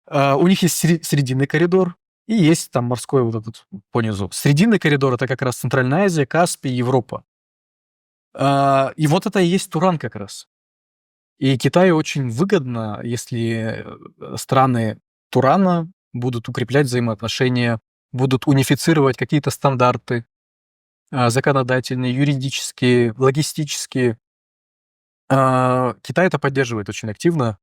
У них есть срединный коридор, и есть там морской вот этот по низу. Срединный коридор — это как раз Центральная Азия, Каспий, Европа. И вот это и есть Туран как раз. И Китаю очень выгодно, если страны Турана будут укреплять взаимоотношения, будут унифицировать какие-то стандарты законодательные, юридические, логистические. Китай это поддерживает очень активно.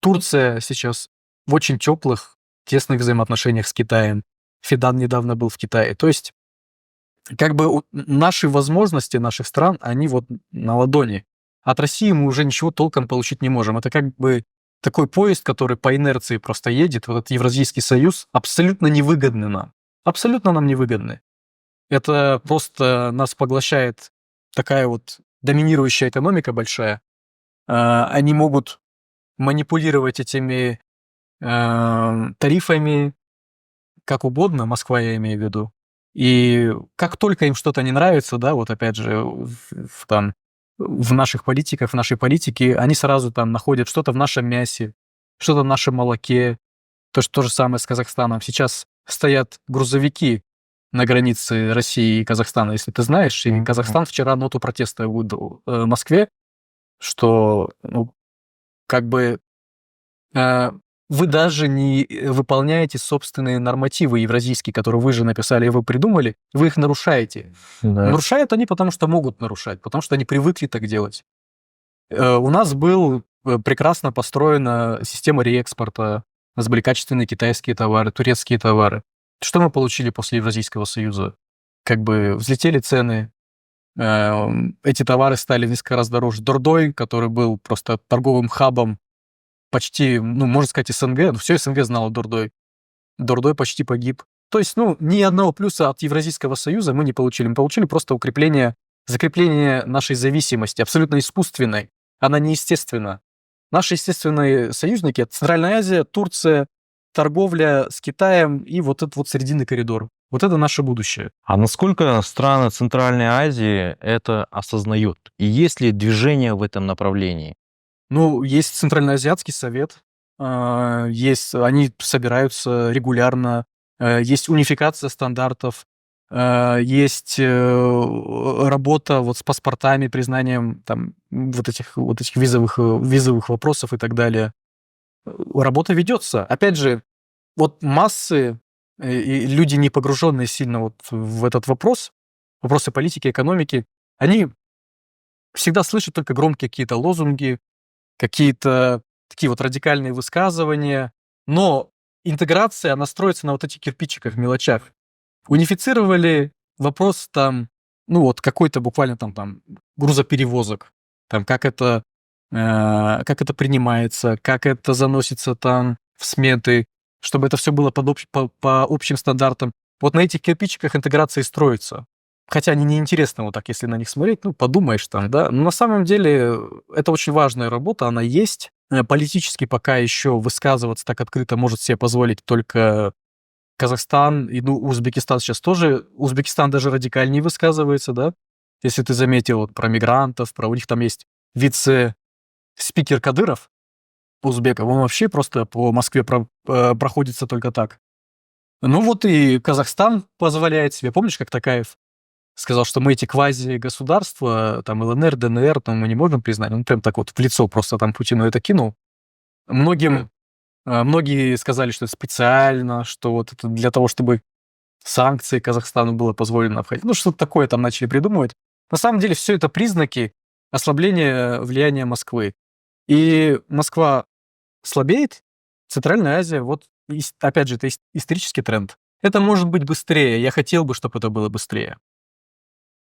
Турция сейчас в очень теплых, тесных взаимоотношениях с Китаем. Фидан недавно был в Китае. То есть как бы наши возможности наших стран, они вот на ладони. От России мы уже ничего толком получить не можем. Это как бы такой поезд, который по инерции просто едет, вот этот Евразийский союз, абсолютно невыгодный нам. Абсолютно нам невыгодный. Это просто нас поглощает такая вот доминирующая экономика большая. Они могут манипулировать этими тарифами как угодно, Москва я имею в виду. И как только им что-то не нравится, да, вот опять же, в наших политиках, в нашей политике, они сразу там находят что-то в нашем мясе, что-то в нашем молоке. То же самое с Казахстаном. Сейчас стоят грузовики на границе России и Казахстана, если ты знаешь. И Казахстан вчера ноту протеста выдал Москве, что, ну, как бы вы даже не выполняете собственные нормативы евразийские, которые вы же написали и вы придумали, вы их нарушаете. Да. Нарушают они, потому что могут нарушать, потому что они привыкли так делать. У нас был прекрасно построена система реэкспорта, у нас были качественные китайские товары, турецкие товары. Что мы получили после Евразийского союза? Как бы взлетели цены, эти товары стали в несколько раз дороже. Дордой, который был просто торговым хабом почти, ну, можно сказать, СНГ, ну, все СНГ знало Дордой. Дордой почти погиб. То есть, ну, ни одного плюса от Евразийского союза мы не получили. Мы получили просто закрепление нашей зависимости, абсолютно искусственной. Она неестественна. Наши естественные союзники — это Центральная Азия, Турция, торговля с Китаем и вот этот вот срединный коридор. Вот это наше будущее. А насколько страны Центральной Азии это осознают? И есть ли движение в этом направлении? Ну, есть Центральноазиатский совет, они собираются регулярно, есть унификация стандартов, есть работа вот с паспортами, признанием там вот этих визовых вопросов и так далее. Работа ведется. Опять же, вот массы и люди, не погруженные сильно вот в этот вопрос, вопросы политики, экономики, они всегда слышат только громкие какие-то лозунги, какие-то такие вот радикальные высказывания, но интеграция, она строится на вот этих кирпичиках, мелочах. Унифицировали вопрос там, ну вот какой-то буквально там грузоперевозок, там как это принимается, как это заносится там в сметы, чтобы это все было по общим стандартам. Вот на этих кирпичиках интеграция и строится. Хотя они неинтересны вот так, если на них смотреть, ну, подумаешь там, да. Но на самом деле это очень важная работа, она есть. Политически пока еще высказываться так открыто может себе позволить только Казахстан, и, ну, Узбекистан сейчас тоже. Узбекистан даже радикальнее высказывается, да. Если ты заметил вот про мигрантов, про у них там есть вице-спикер Кадыров, узбеков, он вообще просто по Москве проходится только так. Ну вот и Казахстан позволяет себе. Помнишь, как Токаев сказал, что мы эти квази-государства, там ЛНР, ДНР, там мы не можем признать. Он прям так вот в лицо просто там Путину это кинул. Многие сказали, что это специально, что вот это для того, чтобы санкции Казахстану было позволено обходить. Ну, что-то такое там начали придумывать. На самом деле все это признаки ослабления влияния Москвы. И Москва слабеет, Центральная Азия, вот опять же, это исторический тренд. Это может быть быстрее. Я хотел бы, чтобы это было быстрее.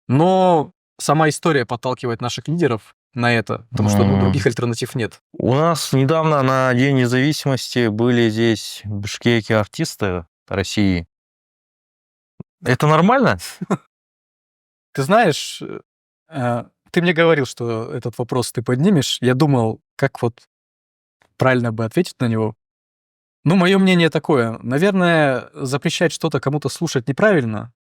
Но сама история подталкивает наших лидеров на это, потому что других альтернатив нет. У нас недавно на День независимости были здесь в Бишкеке артисты России. Это нормально? Ты знаешь, ты мне говорил, что этот вопрос ты поднимешь. Я думал, как вот правильно бы ответить на него. Ну, мое мнение такое. Наверное, запрещать что-то кому-то слушать неправильно,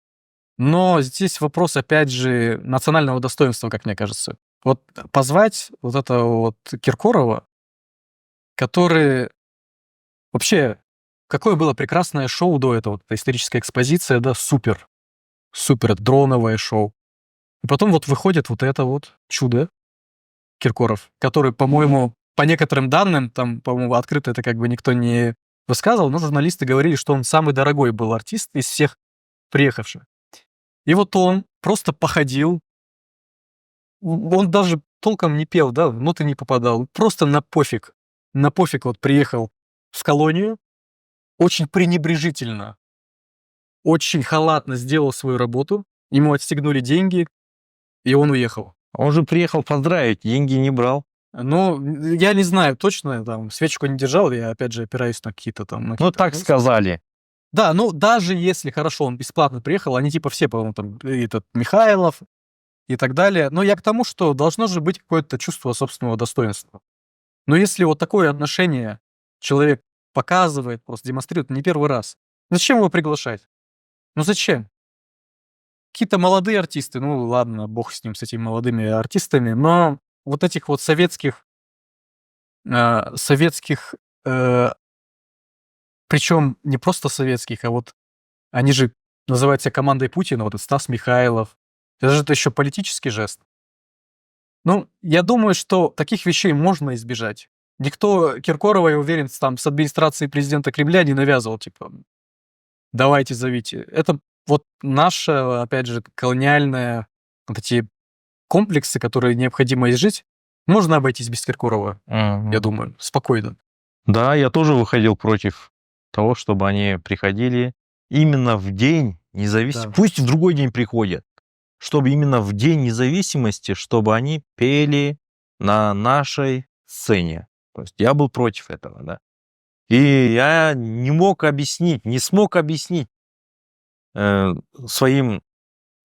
но здесь вопрос, опять же, национального достоинства, как мне кажется. Вот позвать вот этого вот Киркорова, который вообще, какое было прекрасное шоу до этого, вот эта историческая экспозиция, да, супер, супер дроновое шоу. И потом вот выходит вот это вот чудо Киркоров, который, по-моему, по некоторым данным, там, по-моему, открыто это как бы никто не высказывал, но журналисты говорили, что он самый дорогой был артист из всех приехавших. И вот он просто походил, он даже толком не пел, да, в ноты не попадал, просто на пофиг вот приехал в колонию, очень пренебрежительно, очень халатно сделал свою работу, ему отстегнули деньги, и он уехал. Он же приехал поздравить, деньги не брал. Ну, я не знаю точно, там, свечку не держал, я, опять же, опираюсь на какие-то там... Ну, какие-то так вопросы. сказали. Да, ну, даже если, хорошо, он бесплатно приехал, они типа все, по-моему, там, этот, Михайлов и так далее, но я к тому, что должно же быть какое-то чувство собственного достоинства. Но если вот такое отношение человек показывает, просто демонстрирует не первый раз, зачем его приглашать? Ну, зачем? Какие-то молодые артисты, ну, ладно, бог с ним, с этими молодыми артистами, но вот этих вот советских, причем не просто советских, а вот они же называют себя командой Путина, вот этот Стас Михайлов. Это же еще политический жест. Ну, я думаю, что таких вещей можно избежать. Никто Киркорова, я уверен, там с администрации президента Кремля не навязывал, типа, давайте зовите. Это вот наша, опять же, колониальная, вот эти комплексы, которые необходимо изжить, можно обойтись без Киркорова, я думаю, спокойно. Да, я тоже выходил против того, чтобы они приходили именно в день независимости. Да. Пусть в другой день приходят, чтобы именно в день независимости, чтобы они пели на нашей сцене. То есть я был против этого, да. И я не смог объяснить своим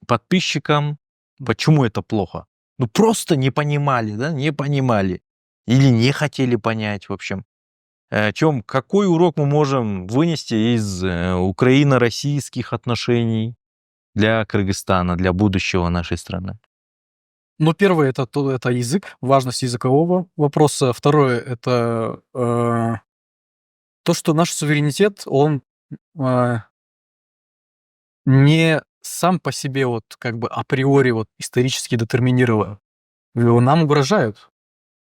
подписчикам, почему это плохо. Ну, просто не понимали, да, не понимали. Или не хотели понять, в общем. Тём, какой урок мы можем вынести из украино-российских отношений для Кыргызстана, для будущего нашей страны? Ну, первое это язык, важность языкового вопроса. Второе это то, что наш суверенитет, он э, не сам по себе вот как бы априори вот исторически детерминирован. Нам угрожают.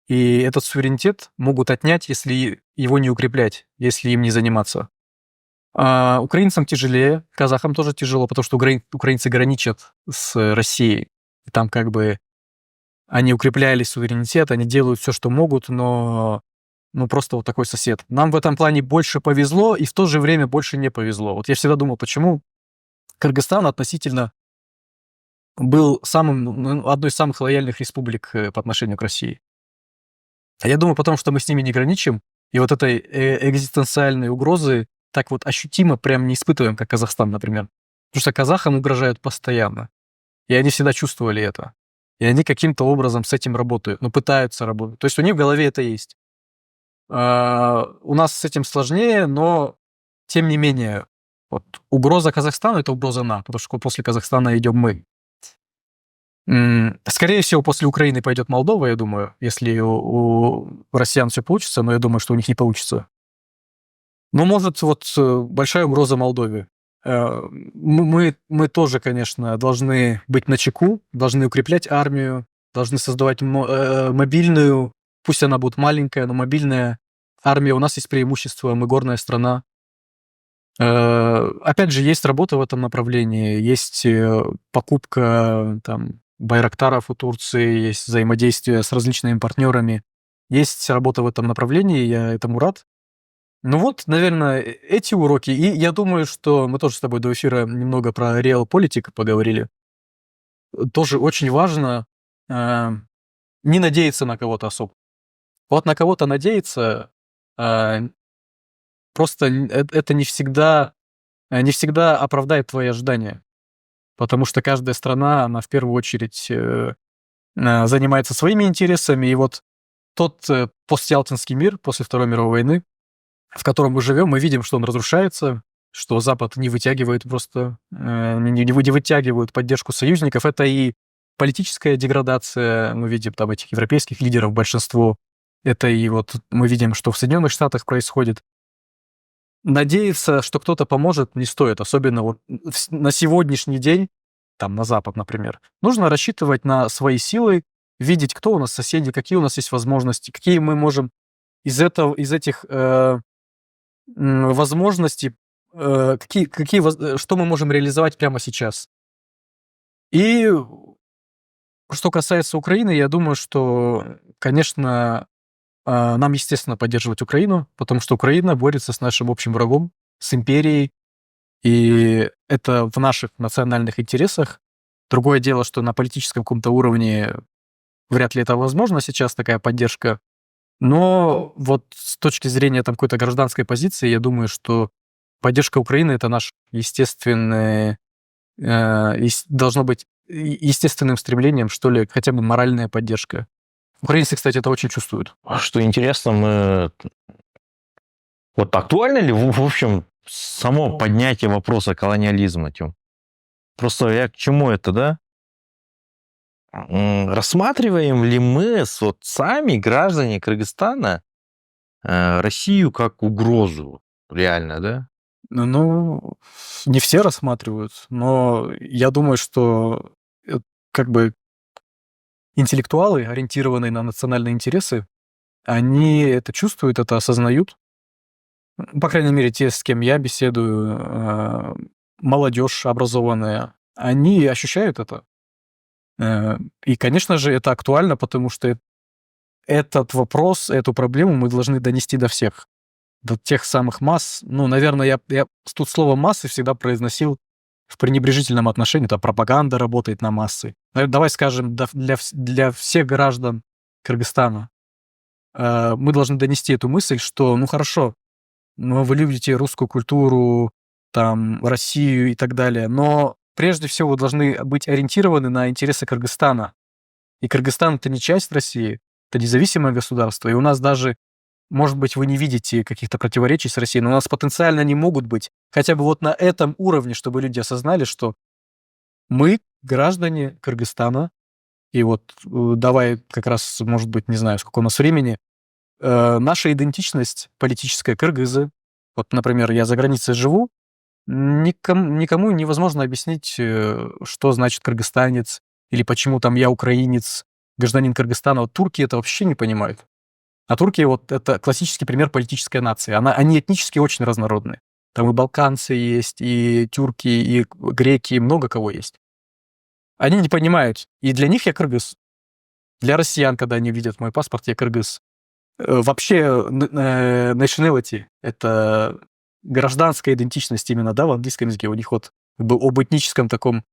И этот суверенитет могут отнять, если его не укреплять, если им не заниматься. Украинцам тяжелее, казахам тоже тяжело, потому что украинцы граничат с Россией. И там как бы они укрепляли суверенитет, они делают все, что могут, но ну, просто вот такой сосед. Нам в этом плане больше повезло, и в то же время больше не повезло. Вот я всегда думал, почему Кыргызстан относительно был одной из самых лояльных республик по отношению к России. А я думаю, потому что мы с ними не граничим, и вот этой экзистенциальной угрозы так вот ощутимо прям не испытываем, как Казахстан, например. Потому что казахам угрожают постоянно, и они всегда чувствовали это. И они каким-то образом с этим работают, ну, пытаются работать. То есть у них в голове это есть. У нас с этим сложнее, но тем не менее, вот угроза Казахстану — это угроза нам, потому что после Казахстана идем мы. Скорее всего, после Украины пойдет Молдова, я думаю, если у россиян все получится, но я думаю, что у них не получится. Ну, может, вот большая угроза Молдове. Мы тоже, конечно, должны быть начеку, должны укреплять армию, должны создавать мобильную, пусть она будет маленькая, но мобильная армия. У нас есть преимущество, мы горная страна. Опять же, есть работа в этом направлении, есть покупка там байрактаров у Турции, есть взаимодействие с различными партнерами, есть работа в этом направлении, я этому рад. Ну вот, наверное, эти уроки. И я думаю, что мы тоже с тобой до эфира немного про реал-политик поговорили. Тоже очень важно не надеяться на кого-то особо. Вот на кого-то надеяться просто это не всегда оправдает твои ожидания. Потому что каждая страна, она в первую очередь занимается своими интересами. И вот тот постялтинский мир после Второй мировой войны, в котором мы живем, мы видим, что он разрушается, что Запад не вытягивает просто, не вытягивают поддержку союзников. Это и политическая деградация, мы видим там этих европейских лидеров большинство. Это и вот мы видим, что в Соединенных Штатах происходит. Надеяться, что кто-то поможет, не стоит, особенно вот на сегодняшний день, там, на Запад, например. Нужно рассчитывать на свои силы, видеть, кто у нас соседи, какие у нас есть возможности, какие мы можем из этих возможностей, что мы можем реализовать прямо сейчас. И что касается Украины, я думаю, что, конечно, нам, естественно, поддерживать Украину, потому что Украина борется с нашим общим врагом, с империей, и это в наших национальных интересах. Другое дело, что на политическом каком-то уровне вряд ли это возможно сейчас, такая поддержка. Но вот с точки зрения там какой-то гражданской позиции, я думаю, что поддержка Украины — это наш естественный, должно быть естественным стремлением, что ли, хотя бы моральная поддержка. Украинцы, кстати, это очень чувствуют. Что интересно, вот актуально ли, в общем, само поднятие вопроса колониализма, Тём? Просто я к чему это, да? Рассматриваем ли мы, вот сами, граждане Кыргызстана, Россию как угрозу реально, да? Ну, не все рассматривают, но я думаю, что как бы интеллектуалы, ориентированные на национальные интересы, они это чувствуют, это осознают. По крайней мере, те, с кем я беседую, молодежь образованная, они ощущают это. И, конечно же, это актуально, потому что этот вопрос, эту проблему мы должны донести до всех, до тех самых масс. Ну, наверное, я тут слово «массы» всегда произносил в пренебрежительном отношении. Там пропаганда работает на массы. Давай скажем, для всех граждан Кыргызстана мы должны донести эту мысль, что, ну, хорошо, но вы любите русскую культуру, там, Россию и так далее, но прежде всего вы должны быть ориентированы на интересы Кыргызстана. И Кыргызстан — это не часть России, это независимое государство. И у нас даже может быть, вы не видите каких-то противоречий с Россией, но у нас потенциально они могут быть. Хотя бы вот на этом уровне, чтобы люди осознали, что мы граждане Кыргызстана, и вот давай как раз, может быть, не знаю, сколько у нас времени, наша идентичность политическая кыргызы. Вот, например, я за границей живу, никому невозможно объяснить, что значит кыргызстанец, или почему там я украинец, гражданин Кыргызстана. Вот турки это вообще не понимают. А турки вот это классический пример политической нации. Они этнически очень разнородны. Там и балканцы есть, и тюрки, и греки, и много кого есть. Они не понимают. И для них я кыргыз. Для россиян, когда они видят мой паспорт, я кыргыз. Вообще, nationality — это гражданская идентичность именно, да, в английском языке. У них вот как бы об этническом таком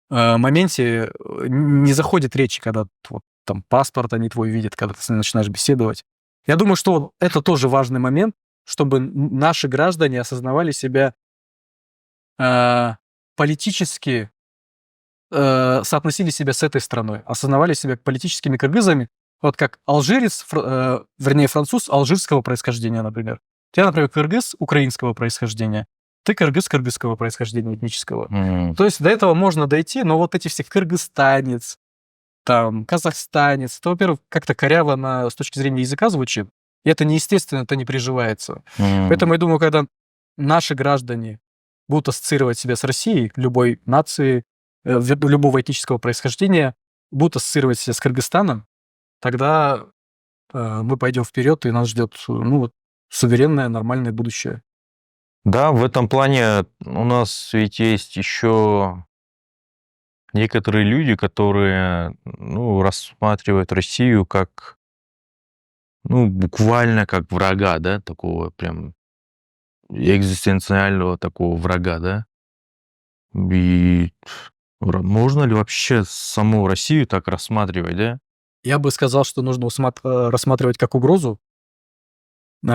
моменте не заходит речи, когда вот, там паспорт они твой видят, когда ты с ним начинаешь беседовать. Я думаю, что это тоже важный момент, чтобы наши граждане осознавали себя политически, соотносили себя с этой страной, осознавали себя политическими кыргызами, вот как алжирец, вернее, француз алжирского происхождения, например. Я, например, кыргыз украинского происхождения, ты кыргыз кыргызского происхождения этнического. То есть до этого можно дойти, но вот эти все кыргызстанец, там, казахстанец, это, во-первых, как-то коряво с точки зрения языка звучит, и это неестественно, это не приживается. Поэтому я думаю, когда наши граждане будут ассоциировать себя с Россией, любой нации, любого этнического происхождения, будут ассоциировать себя с Кыргызстаном, тогда мы пойдем вперед, и нас ждет вот, суверенное, нормальное будущее. Да, в этом плане у нас ведь есть еще некоторые люди, которые рассматривают Россию как, буквально как врага, да, такого прям экзистенциального такого врага, да. И можно ли вообще саму Россию так рассматривать, да? Я бы сказал, что нужно рассматривать как угрозу, и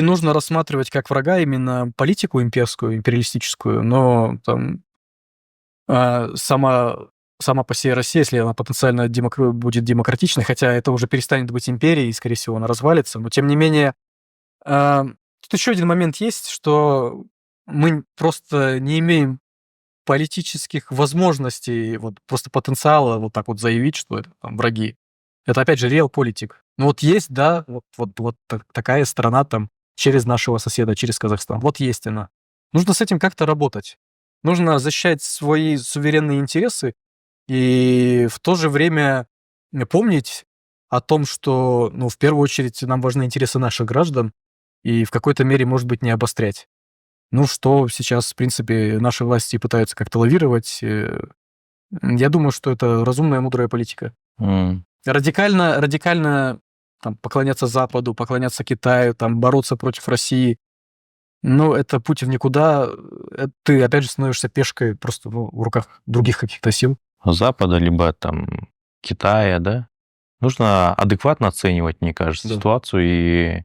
нужно рассматривать как врага именно политику имперскую, империалистическую, но там сама по себе Россия, если она потенциально будет демократичной, хотя это уже перестанет быть империей, и, скорее всего, она развалится, но тем не менее, тут еще один момент есть, что мы просто не имеем политических возможностей, вот просто потенциала вот так вот заявить, что это там враги. Это, опять же, реал-политик. Ну вот есть, да, вот такая страна там через нашего соседа, через Казахстан. Вот есть она. Нужно с этим как-то работать. Нужно защищать свои суверенные интересы и в то же время помнить о том, что, в первую очередь, нам важны интересы наших граждан и в какой-то мере, может быть, не обострять. Что сейчас, в принципе, наши власти пытаются как-то лавировать. Я думаю, что это разумная, мудрая политика. Радикально там, поклоняться Западу, поклоняться Китаю, там, бороться против России. Это путь в никуда. Ты, опять же, становишься пешкой просто в руках других каких-то сил. Запада, либо там Китая, да? Нужно адекватно оценивать, мне кажется, Да. ситуацию и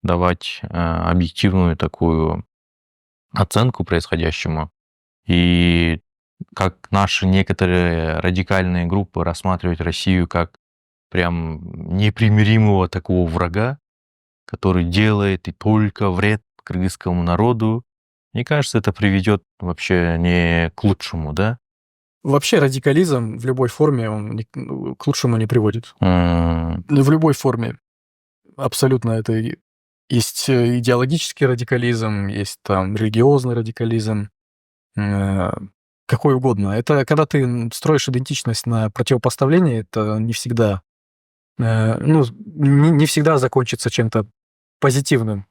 давать объективную такую оценку происходящему. И как наши некоторые радикальные группы рассматривать Россию как прям непримиримого такого врага, который делает и только вред кыргызскому народу, мне кажется, это приведет вообще не к лучшему, да? Вообще радикализм в любой форме, он к лучшему не приводит. В любой форме. Абсолютно это есть идеологический радикализм, есть там религиозный радикализм, какой угодно. Это когда ты строишь идентичность на противопоставлении, это не всегда, не всегда закончится чем-то позитивным.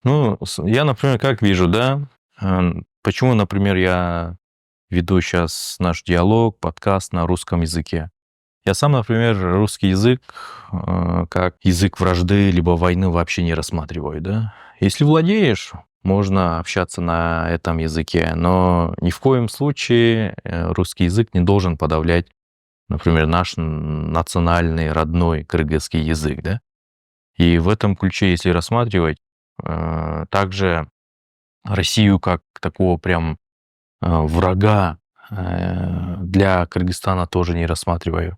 Я, например, как вижу, да, почему, например, я веду сейчас наш диалог, подкаст на русском языке. Я сам, например, русский язык как язык вражды либо войны вообще не рассматриваю, да. Если владеешь, можно общаться на этом языке, но ни в коем случае русский язык не должен подавлять, например, наш национальный, родной кыргызский язык, да. И в этом ключе, если рассматривать, также Россию как такого прям врага для Кыргызстана тоже не рассматриваю.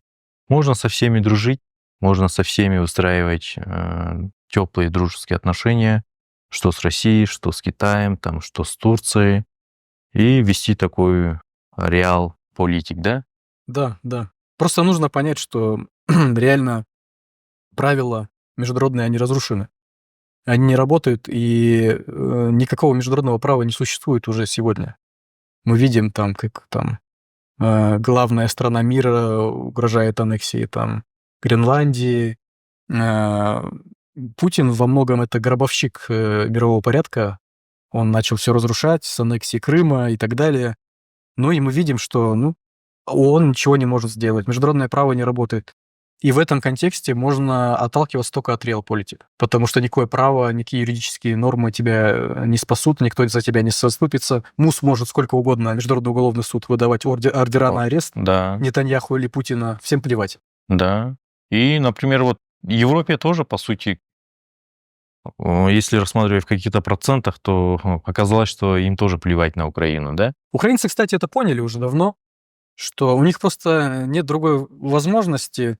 Можно со всеми дружить, можно со всеми выстраивать теплые дружеские отношения, что с Россией, что с Китаем, там, что с Турцией, и вести такой реал политик, да? Да, да. Просто нужно понять, что реально правила международные, они разрушены. Они не работают, и никакого международного права не существует уже сегодня. Мы видим там, как там главная страна мира угрожает аннексией там Гренландии. Э, Путин во многом это гробовщик мирового порядка. Он начал все разрушать с аннексией Крыма и так далее. Ну и мы видим, что он ничего не может сделать. Международное право не работает. И в этом контексте можно отталкиваться только от реал-политик, потому что никакое право, никакие юридические нормы тебя не спасут, никто за тебя не заступится. МУС может сколько угодно, Международный уголовный суд, выдавать ордера на арест Да, Нетаньяху или Путина, всем плевать. да. И, например, вот в Европе тоже, по сути, если рассматривать в каких-то процентах, то оказалось, что им тоже плевать на Украину, да? Украинцы, кстати, это поняли уже давно, что у них просто нет другой возможности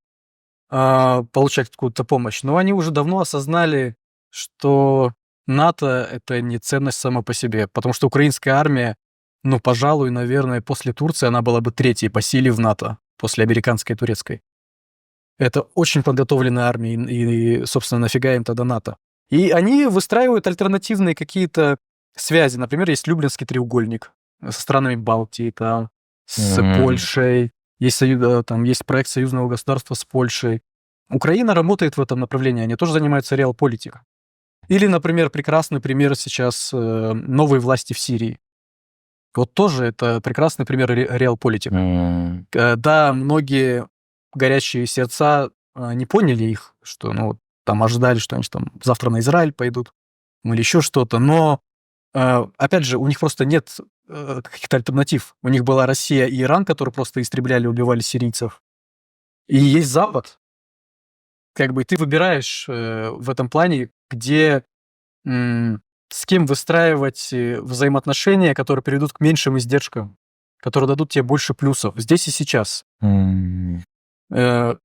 получать какую-то помощь. Но они уже давно осознали, что НАТО — это не ценность сама по себе, потому что украинская армия, пожалуй, наверное, после Турции она была бы третьей по силе в НАТО, после американской и турецкой. Это очень подготовленная армия, и, собственно, нафига им тогда НАТО? И они выстраивают альтернативные какие-то связи. Например, есть Люблинский треугольник со странами Балтии, там, с Польшей, там есть проект союзного государства с Польшей. Украина работает в этом направлении, они тоже занимаются реал-политикой. Или, например, прекрасный пример сейчас новой власти в Сирии. Вот тоже это прекрасный пример реал-политик. Да, многие горящие сердца не поняли их, что там ожидали, что они там завтра на Израиль пойдут или еще что-то, но опять же, у них просто нет каких-то альтернатив. У них была Россия и Иран, которые просто истребляли, убивали сирийцев. И есть Запад. Как бы ты выбираешь в этом плане, где с кем выстраивать взаимоотношения, которые приведут к меньшим издержкам, которые дадут тебе больше плюсов здесь и сейчас. Да,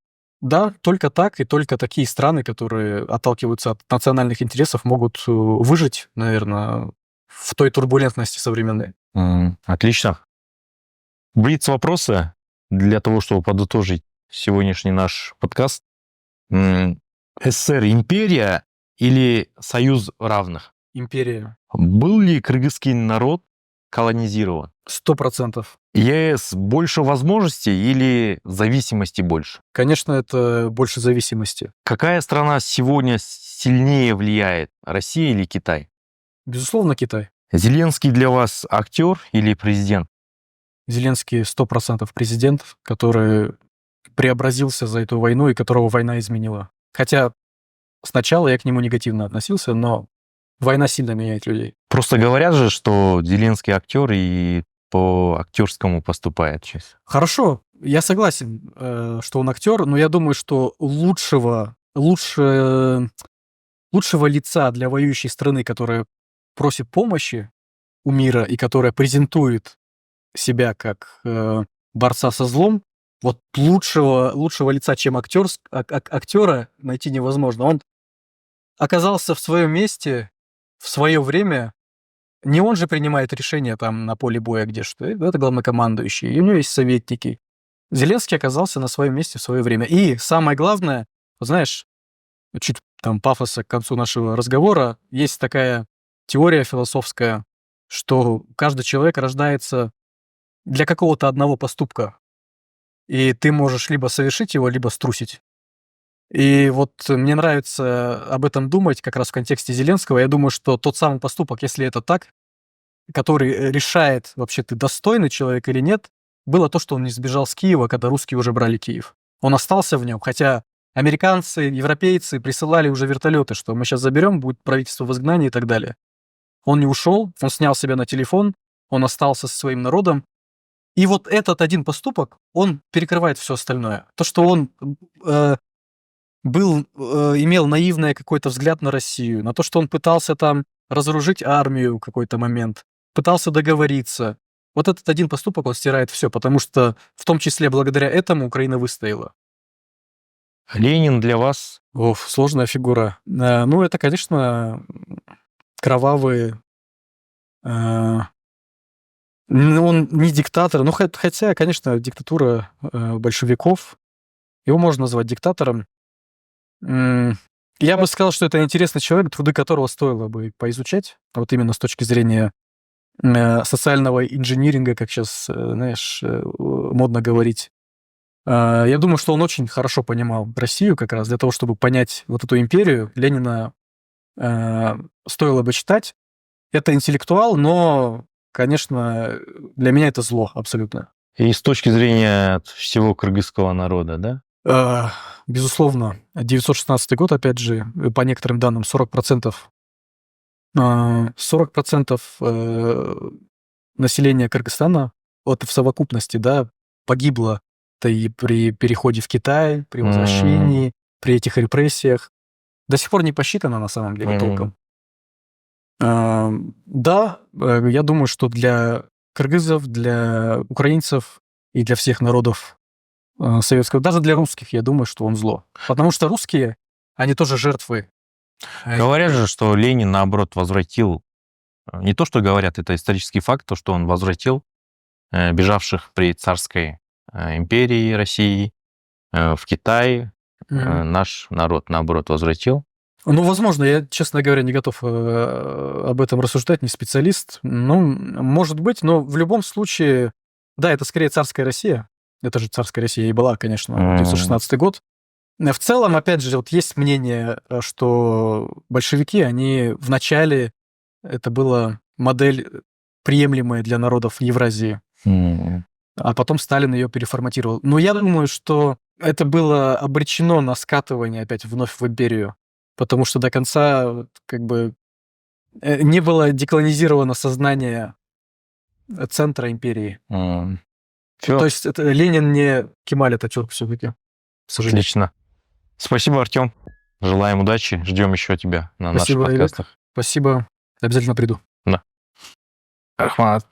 только так и только такие страны, которые отталкиваются от национальных интересов, могут выжить, наверное, в той турбулентности современной. Отлично. Блиц-вопросы для того, чтобы подытожить сегодняшний наш подкаст. СССР империя или союз равных? Империя. Был ли кыргызский народ колонизирован? 100%. ЕС больше возможностей или зависимости больше? Конечно, это больше зависимости. Какая страна сегодня сильнее влияет, Россия или Китай? Безусловно, Китай. Зеленский для вас актер или президент? Зеленский 100% президент, который преобразился за эту войну и которого война изменила. Хотя сначала я к нему негативно относился, но война сильно меняет людей. Просто говорят же, что Зеленский актер и по актерскому поступает сейчас. Хорошо, я согласен, что он актер, но я думаю, что лучшего лица для воюющей страны, которая просит помощи у мира и которая презентует себя как борца со злом, вот лучшего лица, чем актера, найти невозможно. Он оказался в своем месте, в свое время. Не он же принимает решения там на поле боя, где что. Это главнокомандующий, и у него есть советники. Зеленский оказался на своем месте в свое время. И самое главное, вот знаешь, чуть там пафоса к концу нашего разговора, есть такая теория философская, что каждый человек рождается для какого-то одного поступка. И ты можешь либо совершить его, либо струсить. И вот мне нравится об этом думать как раз в контексте Зеленского. Я думаю, что тот самый поступок, если это так, который решает, вообще ты достойный человек или нет, было то, что он не сбежал с Киева, когда русские уже брали Киев. Он остался в нем, хотя американцы, европейцы присылали уже вертолеты, что мы сейчас заберем, будет правительство в изгнании и так далее. Он не ушел, он снял себя на телефон, он остался со своим народом. И вот этот один поступок, он перекрывает все остальное. То, что он имел наивный какой-то взгляд на Россию, на то, что он пытался там разоружить армию в какой-то момент, пытался договориться. Вот этот один поступок, он стирает все, потому что в том числе благодаря этому Украина выстояла. Ленин для вас? Сложная фигура. Ну, это, конечно, кровавый... Ну, он не диктатор, ну, хотя, конечно, диктатура большевиков, его можно назвать диктатором. Я бы сказал, что это интересный человек, труды которого стоило бы поизучать, вот именно с точки зрения социального инжиниринга, как сейчас, знаешь, модно говорить. Я думаю, что он очень хорошо понимал Россию как раз. Для того, чтобы понять вот эту империю, Ленина стоило бы читать. Это интеллектуал, но, конечно, для меня это зло абсолютно. И с точки зрения всего кыргызского народа, да? Безусловно, 916 год, опять же, по некоторым данным, 40% населения Кыргызстана вот в совокупности, да, погибло и при переходе в Китай, при возвращении, при этих репрессиях. До сих пор не посчитано, на самом деле, толком. Да, я думаю, что для кыргызов, для украинцев и для всех народов советского, даже для русских, я думаю, что он зло. Потому что русские, они тоже жертвы. Говорят же, что Ленин, наоборот, возвратил, не то, что говорят, это исторический факт, то, что он возвратил бежавших при царской империи России в Китай, наш народ, наоборот, возвратил. Ну, возможно, я, честно говоря, не готов об этом рассуждать, не специалист. Ну, может быть, но в любом случае, да, это скорее царская Россия. Это же царская Россия и была, конечно, 916 год. В целом, опять же, вот есть мнение, что большевики, они вначале, это была модель, приемлемая для народов Евразии, а потом Сталин ее переформатировал. Но я думаю, что это было обречено на скатывание опять вновь в империю, потому что до конца как бы не было деколонизировано сознание центра империи. То есть это Ленин не Кемаль Ататюрк все-таки, к сожалению. Отлично. Спасибо, Артем. Желаем удачи. Ждем еще тебя на наших подкастах. Спасибо. Обязательно приду. Да. Рахмат.